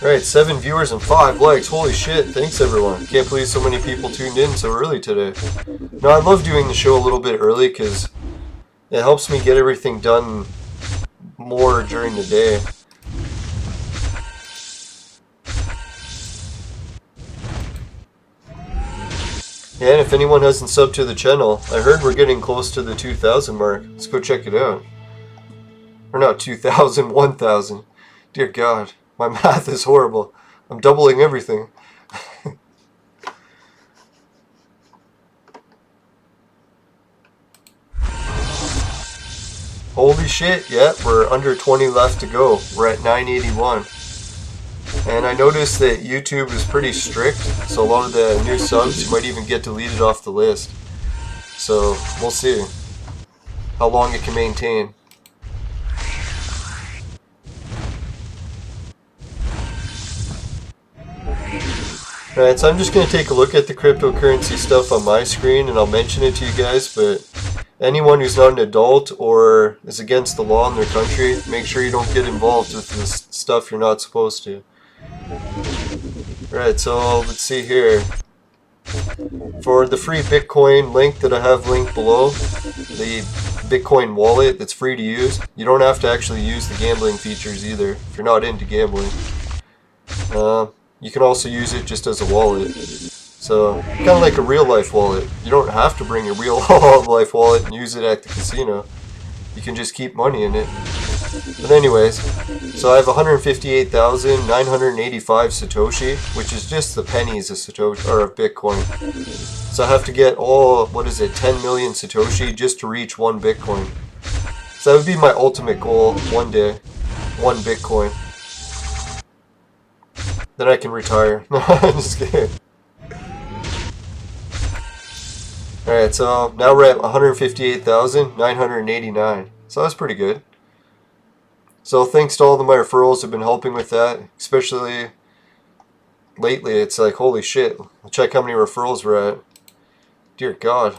Alright, 7 viewers and 5 likes. Holy shit, thanks everyone. Can't believe so many people tuned in so early today. No, I love doing the show a little bit early because it helps me get everything done more during the day. Yeah, and if anyone hasn't subbed to the channel, I heard we're getting close to the 2,000 mark. Let's go check it out. Or not 2,000, 1,000. Dear God. My math is horrible. I'm doubling everything. Holy shit, yeah, we're under 20 left to go. We're at 981. And I noticed that YouTube is pretty strict, so a lot of the new subs, you might even get deleted off the list. So, we'll see how long it can maintain. Alright, so I'm just going to take a look at the cryptocurrency stuff on my screen and I'll mention it to you guys, but anyone who's not an adult or is against the law in their country, make sure you don't get involved with this stuff you're not supposed to. Alright, so let's see here. For the free Bitcoin link that I have linked below, the Bitcoin wallet that's free to use, you don't have to actually use the gambling features either if you're not into gambling. You can also use it just as a wallet. So, kind of like a real life wallet. You don't have to bring a real life wallet and use it at the casino. You can just keep money in it. But anyways, so I have 158,985 Satoshi, which is just the pennies of Satoshi, or of Bitcoin. So I have to get all, 10 million Satoshi just to reach 1 Bitcoin. So that would be my ultimate goal one day. 1 Bitcoin. Then I can retire. No, I'm just kidding. Alright, so now we're at 158,989. So that's pretty good. So thanks to all of my referrals who've been helping with that. Especially lately, it's like, holy shit. Check how many referrals we're at. Dear God.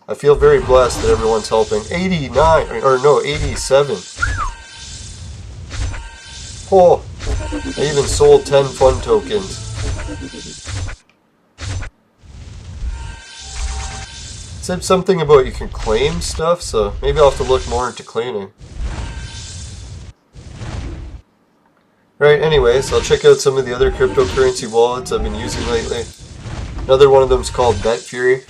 I feel very blessed that everyone's helping. 89, or no, 87. Oh, I even sold 10 fun tokens. It said something about you can claim stuff, so maybe I'll have to look more into claiming. Right, anyways, I'll check out some of the other cryptocurrency wallets I've been using lately. Another one of them is called BetFury.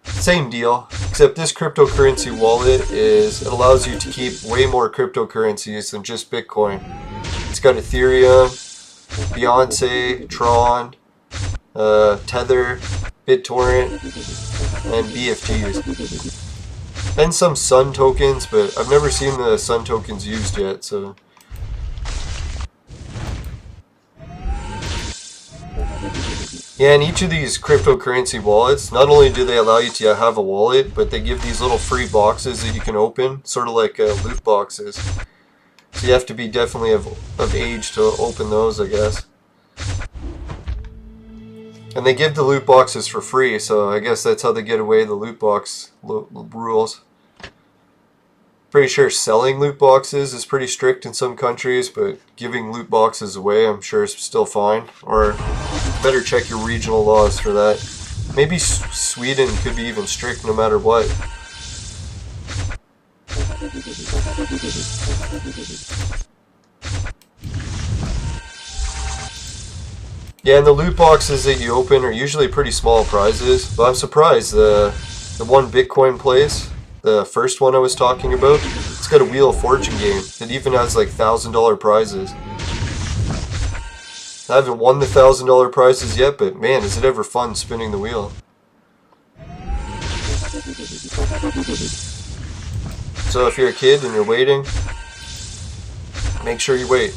Same deal, except this cryptocurrency wallet it allows you to keep way more cryptocurrencies than just Bitcoin. It's got Ethereum, Beyonce, Tron, Tether, BitTorrent, and BFTs. And some Sun tokens, but I've never seen the Sun tokens used yet, so... Yeah, and each of these cryptocurrency wallets, not only do they allow you to have a wallet, but they give these little free boxes that you can open, sort of like loot boxes. So you have to be definitely of age to open those, I guess. And they give the loot boxes for free, so I guess that's how they get away the loot box rules. Pretty sure selling loot boxes is pretty strict in some countries, but giving loot boxes away I'm sure is still fine. Or better check your regional laws for that. Maybe Sweden could be even strict no matter what. Yeah, and the loot boxes that you open are usually pretty small prizes, but I'm surprised the one Bitcoin place, the first one I was talking about, it's got a Wheel of Fortune game that even has like $1,000 prizes. I haven't won the $1,000 prizes yet, but man, is it ever fun spinning the wheel. So if you're a kid and you're waiting, make sure you wait.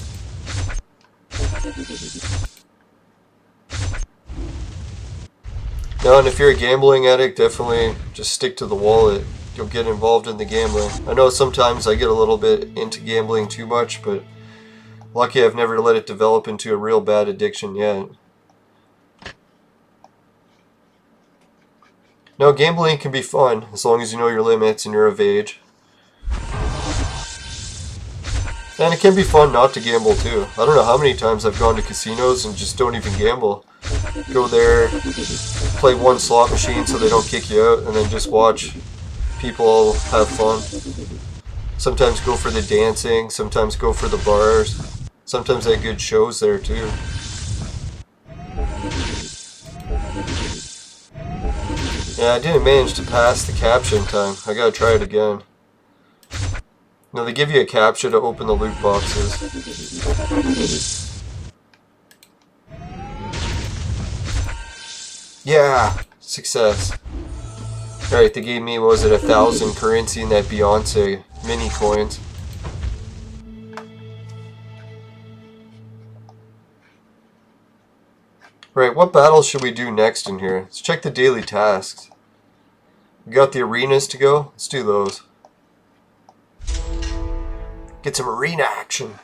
No, and if you're a gambling addict, definitely just stick to the wallet. You'll get involved in the gambling. I know sometimes I get a little bit into gambling too much, but lucky I've never let it develop into a real bad addiction yet. No, gambling can be fun as long as you know your limits and you're of age. And it can be fun not to gamble too. I don't know how many times I've gone to casinos and just don't even gamble. Go there, play one slot machine so they don't kick you out, and then just watch people have fun. Sometimes go for the dancing, sometimes go for the bars. Sometimes they have good shows there too. Yeah, I didn't manage to pass the caption time. I gotta try it again. No, they give you a captcha to open the loot boxes. Yeah! Success. Alright, they gave me, what was it, 1,000 currency in that Beyonce mini coins. Right, what battles should we do next in here? Let's check the daily tasks. We got the arenas to go. Let's do those. Get some arena action.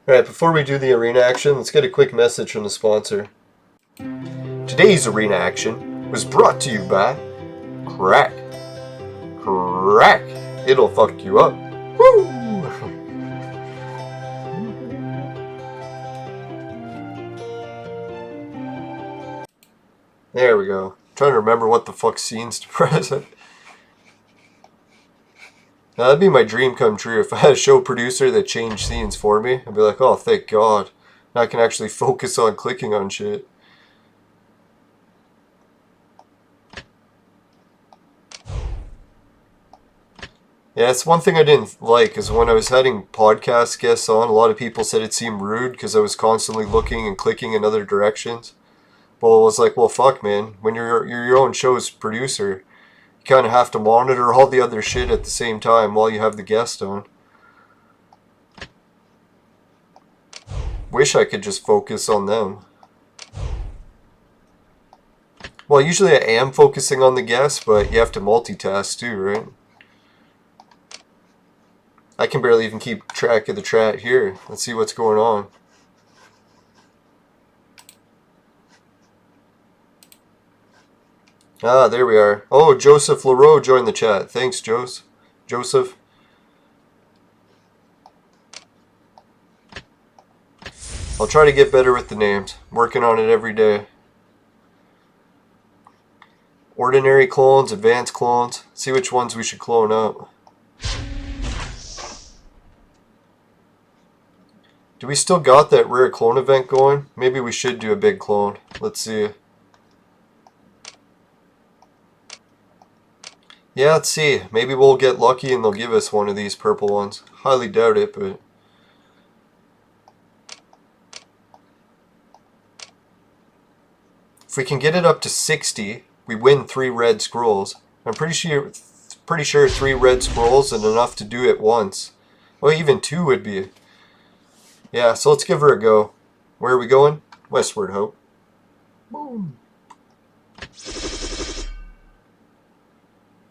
Alright, before we do the arena action, let's get a quick message from the sponsor. Today's arena action was brought to you by Crack. Crack! It'll fuck you up. Woo! There we go. I'm trying to remember what the fuck scenes to press. Now, that'd be my dream come true. If I had a show producer that changed scenes for me, I'd be like, oh, thank God. Now I can actually focus on clicking on shit. Yeah, it's one thing I didn't like, is when I was having podcast guests on, a lot of people said it seemed rude because I was constantly looking and clicking in other directions. Well, it was like, well, fuck, man. When you're your own show's producer, you kind of have to monitor all the other shit at the same time while you have the guest on. Wish I could just focus on them. Well, usually I am focusing on the guest, but you have to multitask too, right? I can barely even keep track of the chat here. Let's see what's going on. Ah, there we are. Oh, Joseph Leroux joined the chat. Thanks, Joseph. I'll try to get better with the names. I'm working on it every day. Ordinary clones, advanced clones. See which ones we should clone up. Do we still got that rare clone event going? Maybe we should do a big clone. Let's see. Yeah, let's see. Maybe we'll get lucky and they'll give us one of these purple ones. Highly doubt it, but... if we can get it up to 60, we win 3 red scrolls. I'm pretty sure 3 red scrolls and enough to do it once. Well, even 2 would be... yeah, so let's give her a go. Where are we going? Westward, Hope. Boom.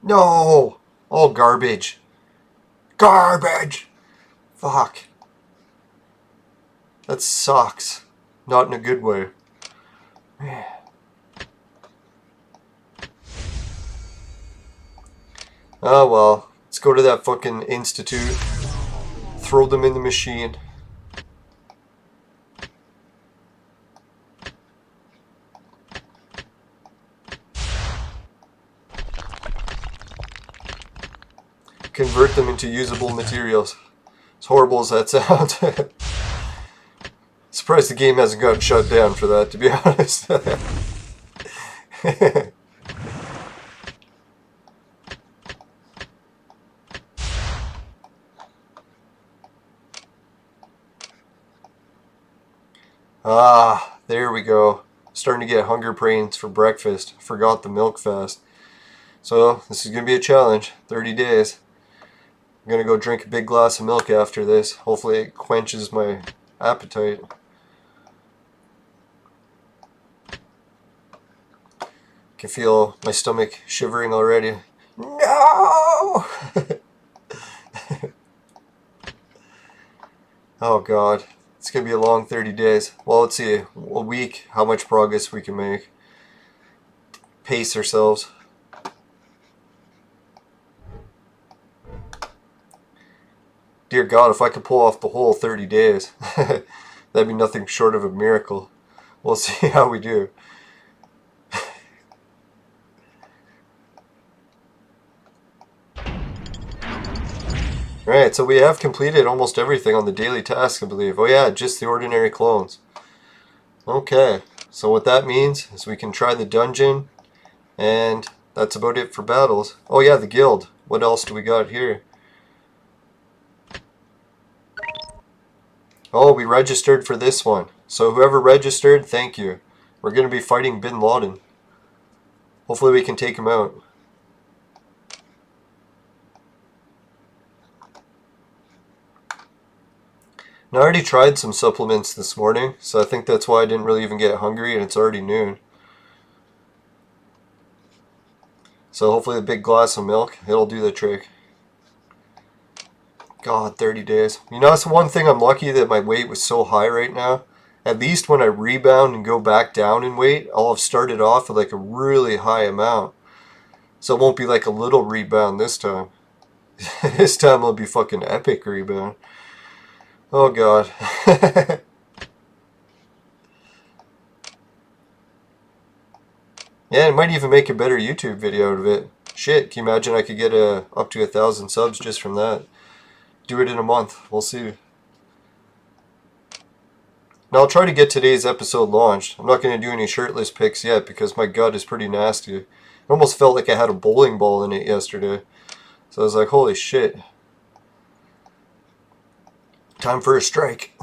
No! All garbage. Garbage! Fuck. That sucks. Not in a good way. Man. Oh well. Let's go to that fucking institute. Throw them in the machine. Convert them into usable materials. As horrible as that sounds. Surprised the game hasn't gotten shut down for that, to be honest. Ah, there we go. Starting to get hunger pains for breakfast. Forgot the milk fast. So, this is going to be a challenge. 30 days. I'm going to go drink a big glass of milk after this. Hopefully it quenches my appetite. I can feel my stomach shivering already. No! Oh God. It's going to be a long 30 days. Well, let's see. A week, how much progress we can make. Pace ourselves. Dear God, if I could pull off the whole 30 days, that'd be nothing short of a miracle. We'll see how we do. Alright, so we have completed almost everything on the daily task, I believe. Oh yeah, just the ordinary clones. Okay, so what that means is we can try the dungeon, and that's about it for battles. Oh yeah, the guild. What else do we got here? Oh, we registered for this one. So whoever registered, thank you. We're going to be fighting Bin Laden. Hopefully we can take him out. Now, I already tried some supplements this morning, so I think that's why I didn't really even get hungry, and it's already noon. So hopefully a big glass of milk, it'll do the trick. God, 30 days. You know, that's one thing I'm lucky that my weight was so high right now. At least when I rebound and go back down in weight, I'll have started off with like a really high amount. So it won't be like a little rebound this time. This time it'll be fucking epic rebound. Oh God. Yeah, it might even make a better YouTube video out of it. Shit, can you imagine I could get up to 1,000 subs just from that? Do it in a month. We'll see. Now I'll try to get today's episode launched. I'm not going to do any shirtless pics yet because my gut is pretty nasty. It almost felt like I had a bowling ball in it yesterday. So I was like, holy shit. Time for a strike.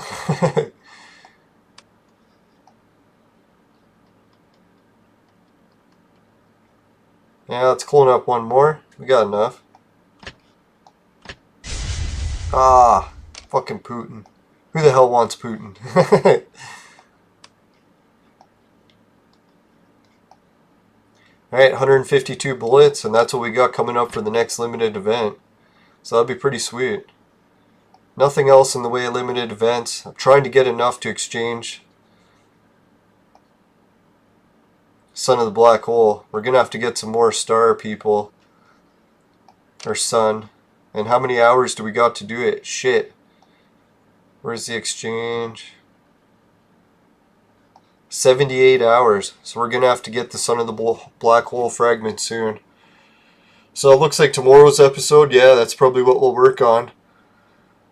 Yeah, let's clone up one more. We got enough. Ah, fucking Putin. Who the hell wants Putin? Alright, 152 bullets, and that's what we got coming up for the next limited event. So that'll be pretty sweet. Nothing else in the way of limited events. I'm trying to get enough to exchange. Son of the Black Hole. We're going to have to get some more star people. Or sun. And how many hours do we got to do it? Shit. Where's the exchange? 78 hours. So we're going to have to get the Son of the Black Hole fragment soon. So it looks like tomorrow's episode, yeah, that's probably what we'll work on.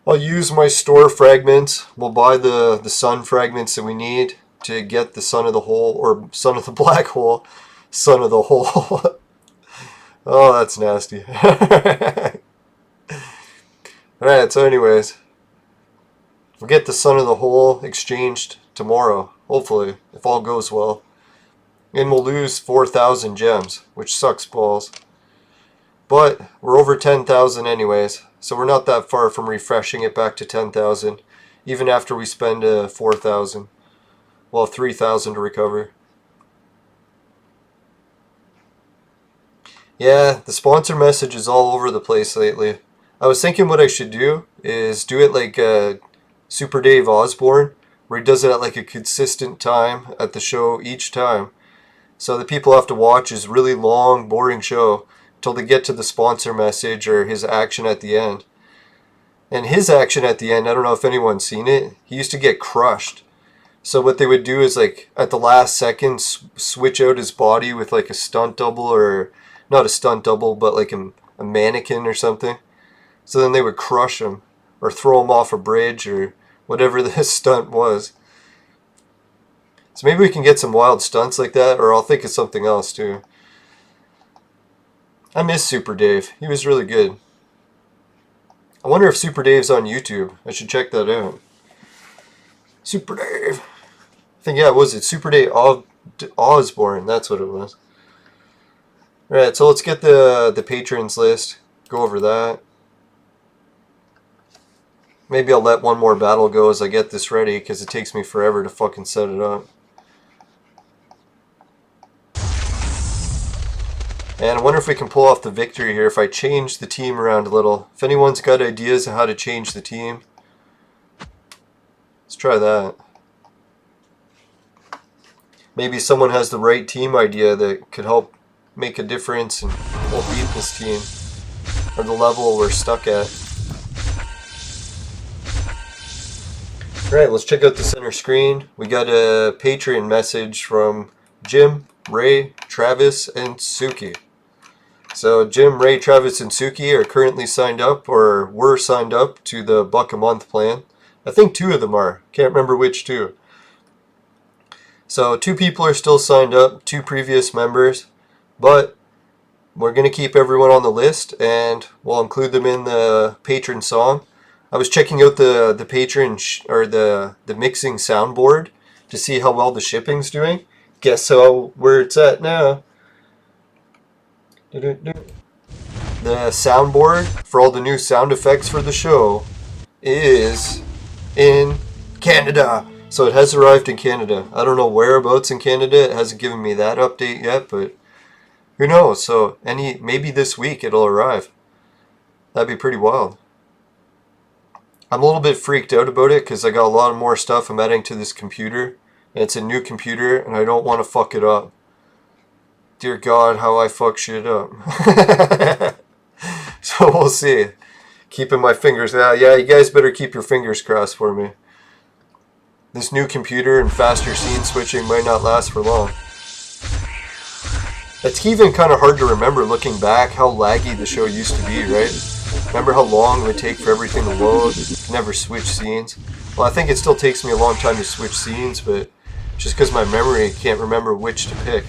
I'll use my store fragments. We'll buy the sun fragments that we need to get the Son of the Hole, or Son of the Black Hole. Son of the Hole. Oh, that's nasty. Alright, so anyways. We'll get the Son of the Hole exchanged tomorrow, hopefully, if all goes well. And we'll lose 4,000 gems, which sucks balls. But we're over 10,000 anyways, so we're not that far from refreshing it back to 10,000, even after we spend 4,000. We'll have 3,000 to recover. Yeah, the sponsor message is all over the place lately. I was thinking what I should do is do it like Super Dave Osborne, where he does it at like a consistent time at the show each time. So the people have to watch his really long, boring show until they get to the sponsor message or his action at the end. And his action at the end, I don't know if anyone's seen it, he used to get crushed. So what they would do is like at the last second switch out his body with like a stunt double, or not a stunt double, but like a mannequin or something. So then they would crush him or throw him off a bridge or whatever the stunt was. So maybe we can get some wild stunts like that, or I'll think of something else too. I miss Super Dave. He was really good. I wonder if Super Dave's on YouTube. I should check that out. Super Dave. I think, yeah, was it Super Dave Osborne? That's what it was. Alright, so let's get the patrons list. Go over that. Maybe I'll let one more battle go as I get this ready, because it takes me forever to fucking set it up. And I wonder if we can pull off the victory here if I change the team around a little. If anyone's got ideas on how to change the team, let's try that. Maybe someone has the right team idea that could help make a difference and we'll beat this team, or the level we're stuck at. Alright, let's check out the center screen. We got a Patreon message from Jim, Ray, Travis, and Suki. So Jim, Ray, Travis, and Suki are currently signed up, or were signed up to the $1 a month plan. I think 2 of them are. Can't remember which 2. So 2 people are still signed up, 2 previous members, but we're going to keep everyone on the list and we'll include them in the patron song. I was checking out the patron or the mixing soundboard to see how well the shipping's doing. Guess where it's at now. The soundboard for all the new sound effects for the show is in Canada. So it has arrived in Canada. I don't know whereabouts in Canada. It hasn't given me that update yet, but who knows? So maybe this week it'll arrive. That'd be pretty wild. I'm a little bit freaked out about it because I got a lot more stuff I'm adding to this computer. And it's a new computer and I don't want to fuck it up. Dear God, how I fuck shit up. So we'll see. Keeping my fingers out. Yeah, you guys better keep your fingers crossed for me. This new computer and faster scene switching might not last for long. It's even kind of hard to remember looking back how laggy the show used to be, right? Remember how long it would take for everything to load? Never switch scenes. Well, I think it still takes me a long time to switch scenes, but just because my memory can't remember which to pick.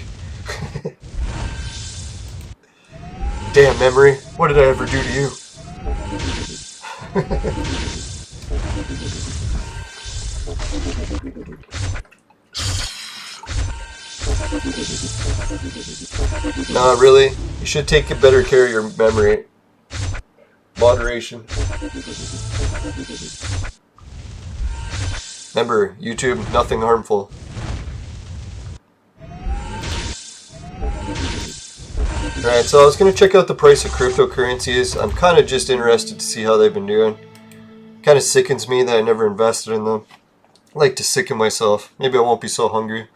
Damn memory, what did I ever do to you? Nah, really, you should take better care of your memory. Moderation. Remember, YouTube, nothing harmful. Alright, so I was going to check out the price of cryptocurrencies. I'm kind of just interested to see how they've been doing. Kind of sickens me that I never invested in them. I like to sicken myself. Maybe I won't be so hungry.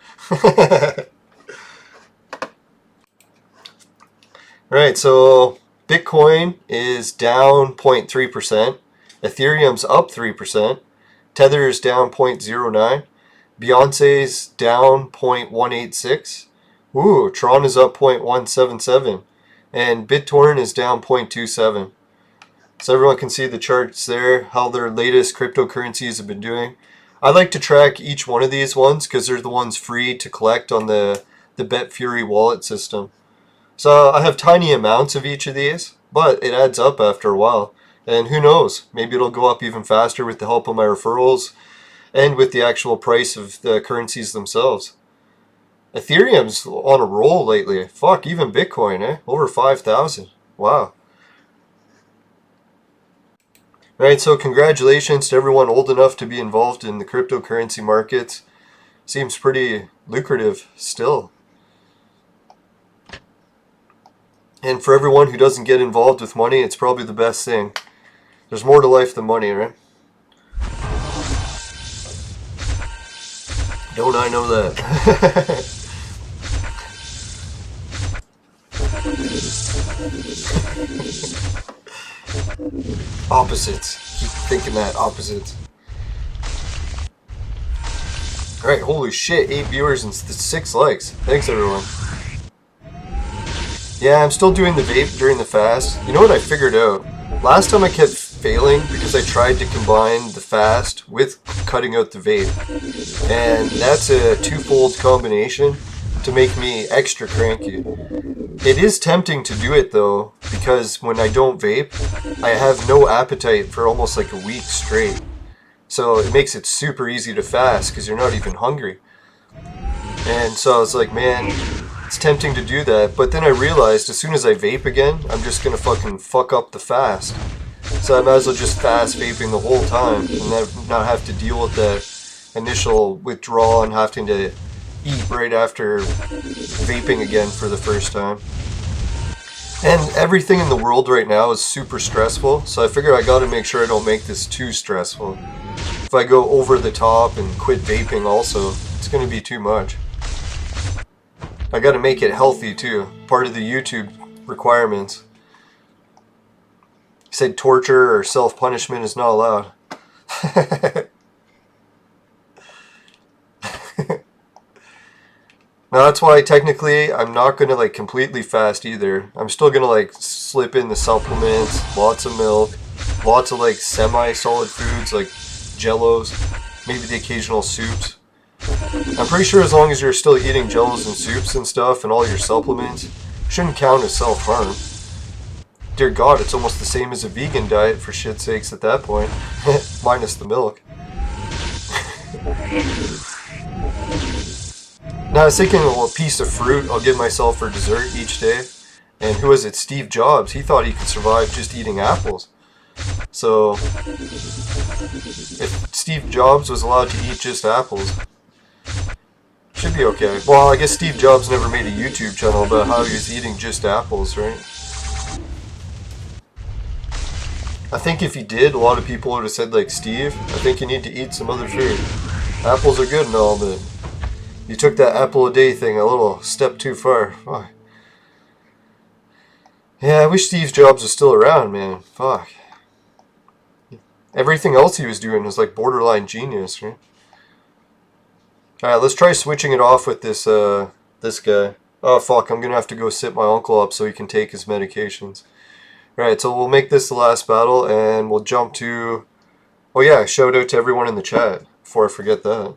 Alright, so Bitcoin is down 0.3%. Ethereum's up 3%. Tether is down 0.09. Beyonce's down 0.186. Ooh, Tron is up 0.177. And BitTorrent is down 0.27. So everyone can see the charts there, how their latest cryptocurrencies have been doing. I like to track each one of these ones because they're the ones free to collect on the BetFury wallet system. So I have tiny amounts of each of these, but it adds up after a while. And who knows, maybe it'll go up even faster with the help of my referrals and with the actual price of the currencies themselves. Ethereum's on a roll lately. Fuck, even Bitcoin, eh? Over 5,000. Wow. Alright, so congratulations to everyone old enough to be involved in the cryptocurrency markets. Seems pretty lucrative still. And for everyone who doesn't get involved with money, it's probably the best thing. There's more to life than money, right? Don't I know that? Opposites. Keep thinking that. Opposites. Alright, holy shit. 8 viewers and 6 likes. Thanks, everyone. Yeah, I'm still doing the vape during the fast. You know what I figured out? Last time I kept failing because I tried to combine the fast with cutting out the vape. And that's a twofold combination to make me extra cranky. It is tempting to do it though, because when I don't vape, I have no appetite for almost like a week straight. So it makes it super easy to fast because you're not even hungry. And so I was like, man, it's tempting to do that. But then I realized as soon as I vape again, I'm just gonna fucking fuck up the fast. So I might as well just fast vaping the whole time and not have to deal with that initial withdrawal and having to eat right after vaping again for the first time. And everything in the world right now is super stressful, so I figure I gotta make sure I don't make this too stressful. If I go over the top and quit vaping also, it's gonna be too much. I gotta make it healthy too, part of the YouTube requirements. He said torture or self-punishment is not allowed. Now that's why technically I'm not gonna like completely fast either. I'm still gonna like slip in the supplements, lots of milk, lots of like semi-solid foods like jellos, maybe the occasional soups. I'm pretty sure as long as you're still eating jellos and soups and stuff and all your supplements, it shouldn't count as self-harm. Dear God, it's almost the same as a vegan diet for shit's sakes at that point, minus the milk. Now I was thinking, well, a piece of fruit I'll give myself for dessert each day. And who was it? Steve Jobs. He thought he could survive just eating apples. So, if Steve Jobs was allowed to eat just apples, should be okay. Well, I guess Steve Jobs never made a YouTube channel about how he was eating just apples, right? I think if he did, a lot of people would have said, like, Steve, I think you need to eat some other food. Apples are good and all, but you took that apple a day thing a little step too far. Fuck. Yeah, I wish Steve Jobs was still around, man. Fuck. Everything else he was doing was like borderline genius, right? Alright, let's try switching it off with this this guy. Oh fuck, I'm gonna have to go sit my uncle up so he can take his medications. Alright, so we'll make this the last battle and we'll jump to... Oh yeah, shout out to everyone in the chat before I forget that.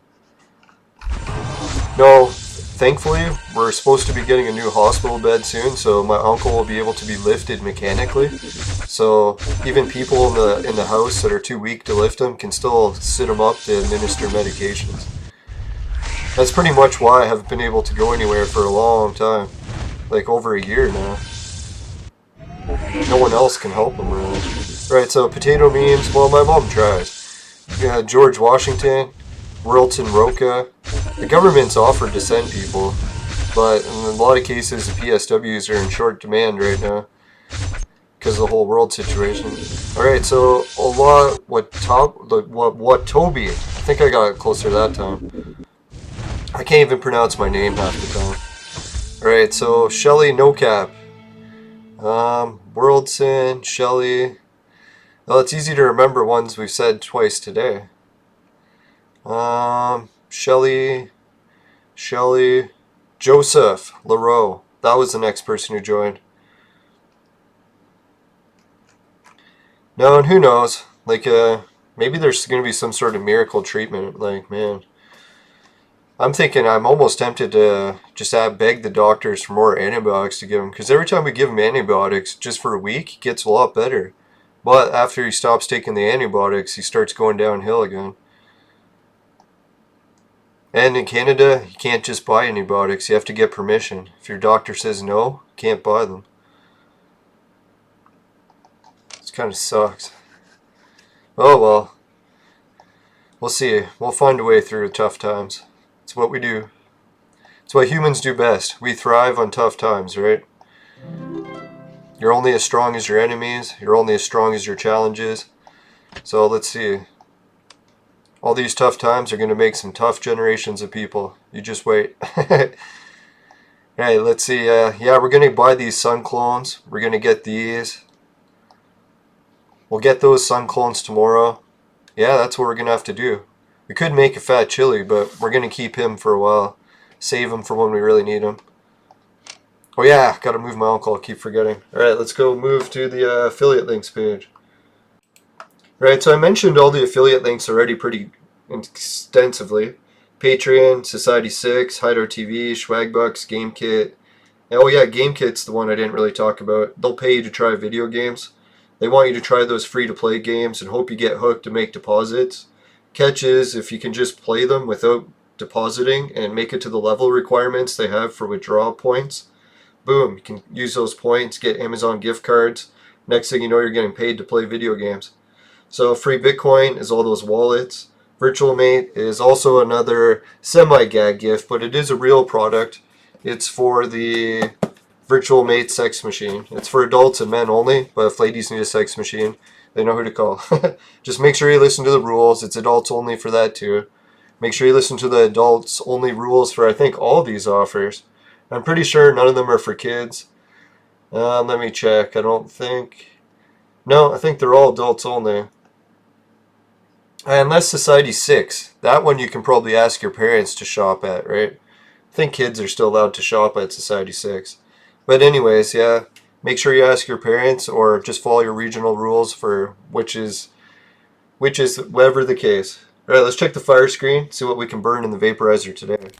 No, thankfully, we're supposed to be getting a new hospital bed soon, so my uncle will be able to be lifted mechanically. So even people in the house that are too weak to lift him can still sit him up to administer medications. That's pretty much why I haven't been able to go anywhere for a long time. Like over a year now. No one else can help him really. Right, so potato memes, well my mom tries. Yeah, George Washington, Wilton Roca. The government's offered to send people, but in a lot of cases the PSWs are in short demand right now because of the whole world situation. Alright, so what Toby, I think I got it closer that time. I can't even pronounce my name half the time. Alright, so Shelly No Cap. Worldson, Shelly. Well, it's easy to remember ones we've said twice today. Shelly, Joseph, LaRoe. That was the next person who joined. No, and who knows? Like, maybe there's going to be some sort of miracle treatment. Like, man. I'm thinking I'm almost tempted to just beg the doctors for more antibiotics to give him. Because every time we give him antibiotics, just for a week, he gets a lot better. But after he stops taking the antibiotics, he starts going downhill again. And in Canada, you can't just buy antibiotics. You have to get permission. If your doctor says no, you can't buy them. It kind of sucks. Oh well. We'll see. We'll find a way through tough times. It's what we do. It's what humans do best. We thrive on tough times, right? You're only as strong as your enemies. You're only as strong as your challenges. So let's see. All these tough times are going to make some tough generations of people. You just wait. Hey, let's see. Yeah, we're going to buy these sun clones. We're going to get these. We'll get those sun clones tomorrow. Yeah, that's what we're going to have to do. We could make a fat chili, but we're going to keep him for a while. Save him for when we really need him. Oh yeah, got to move my uncle. I keep forgetting. Alright, let's go move to the affiliate links page. Right, so I mentioned all the affiliate links already pretty extensively. Patreon, Society 6, Hydro TV, Swagbucks, GameKit. And oh yeah, GameKit's the one I didn't really talk about. They'll pay you to try video games. They want you to try those free-to-play games and hope you get hooked to make deposits. Catch is, if you can just play them without depositing and make it to the level requirements they have for withdrawal points, boom, you can use those points, get Amazon gift cards. Next thing you know, you're getting paid to play video games. So free Bitcoin is all those wallets. Virtual Mate is also another semi-gag gift, but it is a real product. It's for the Virtual Mate sex machine. It's for adults and men only, but if ladies need a sex machine, they know who to call. Just make sure you listen to the rules. It's adults only for that too. Make sure you listen to the adults only rules for I think all these offers. I'm pretty sure none of them are for kids. Let me check. I don't think... No, I think they're all adults only. Unless Society 6. That one you can probably ask your parents to shop at, right? I think kids are still allowed to shop at Society 6. But anyways, yeah, make sure you ask your parents or just follow your regional rules for which is whatever the case. Alright, let's check the fire screen, see what we can burn in the vaporizer today.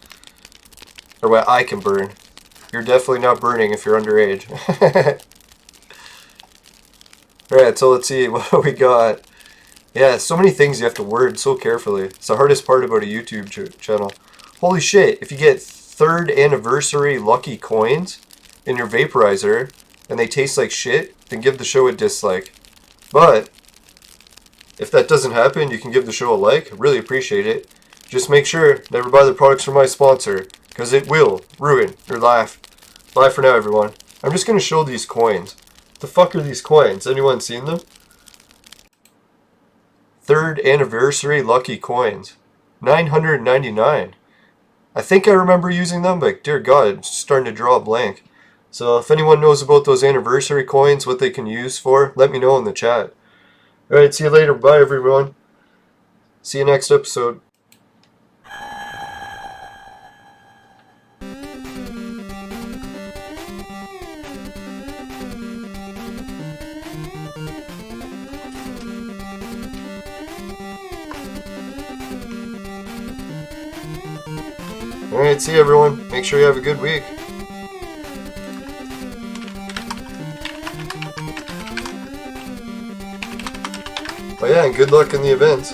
Or what I can burn. You're definitely not burning if you're underage. Alright, so let's see what we got. Yeah, so many things you have to word so carefully. It's the hardest part about a YouTube channel. Holy shit, if you get 3rd anniversary lucky coins in your vaporizer and they taste like shit, then give the show a dislike. But if that doesn't happen, you can give the show a like. Really appreciate it. Just make sure never buy the products from my sponsor, because it will ruin your life. Bye for now, everyone. I'm just going to show these coins. What the fuck are these coins? Anyone seen them? 3rd anniversary lucky coins. 999. I think I remember using them, but dear God, I'm starting to draw a blank. So if anyone knows about those anniversary coins, what they can use for, let me know in the chat. Alright, see you later. Bye, everyone. See you next episode. Alright, see you, everyone. Make sure you have a good week. Oh yeah, and good luck in the events.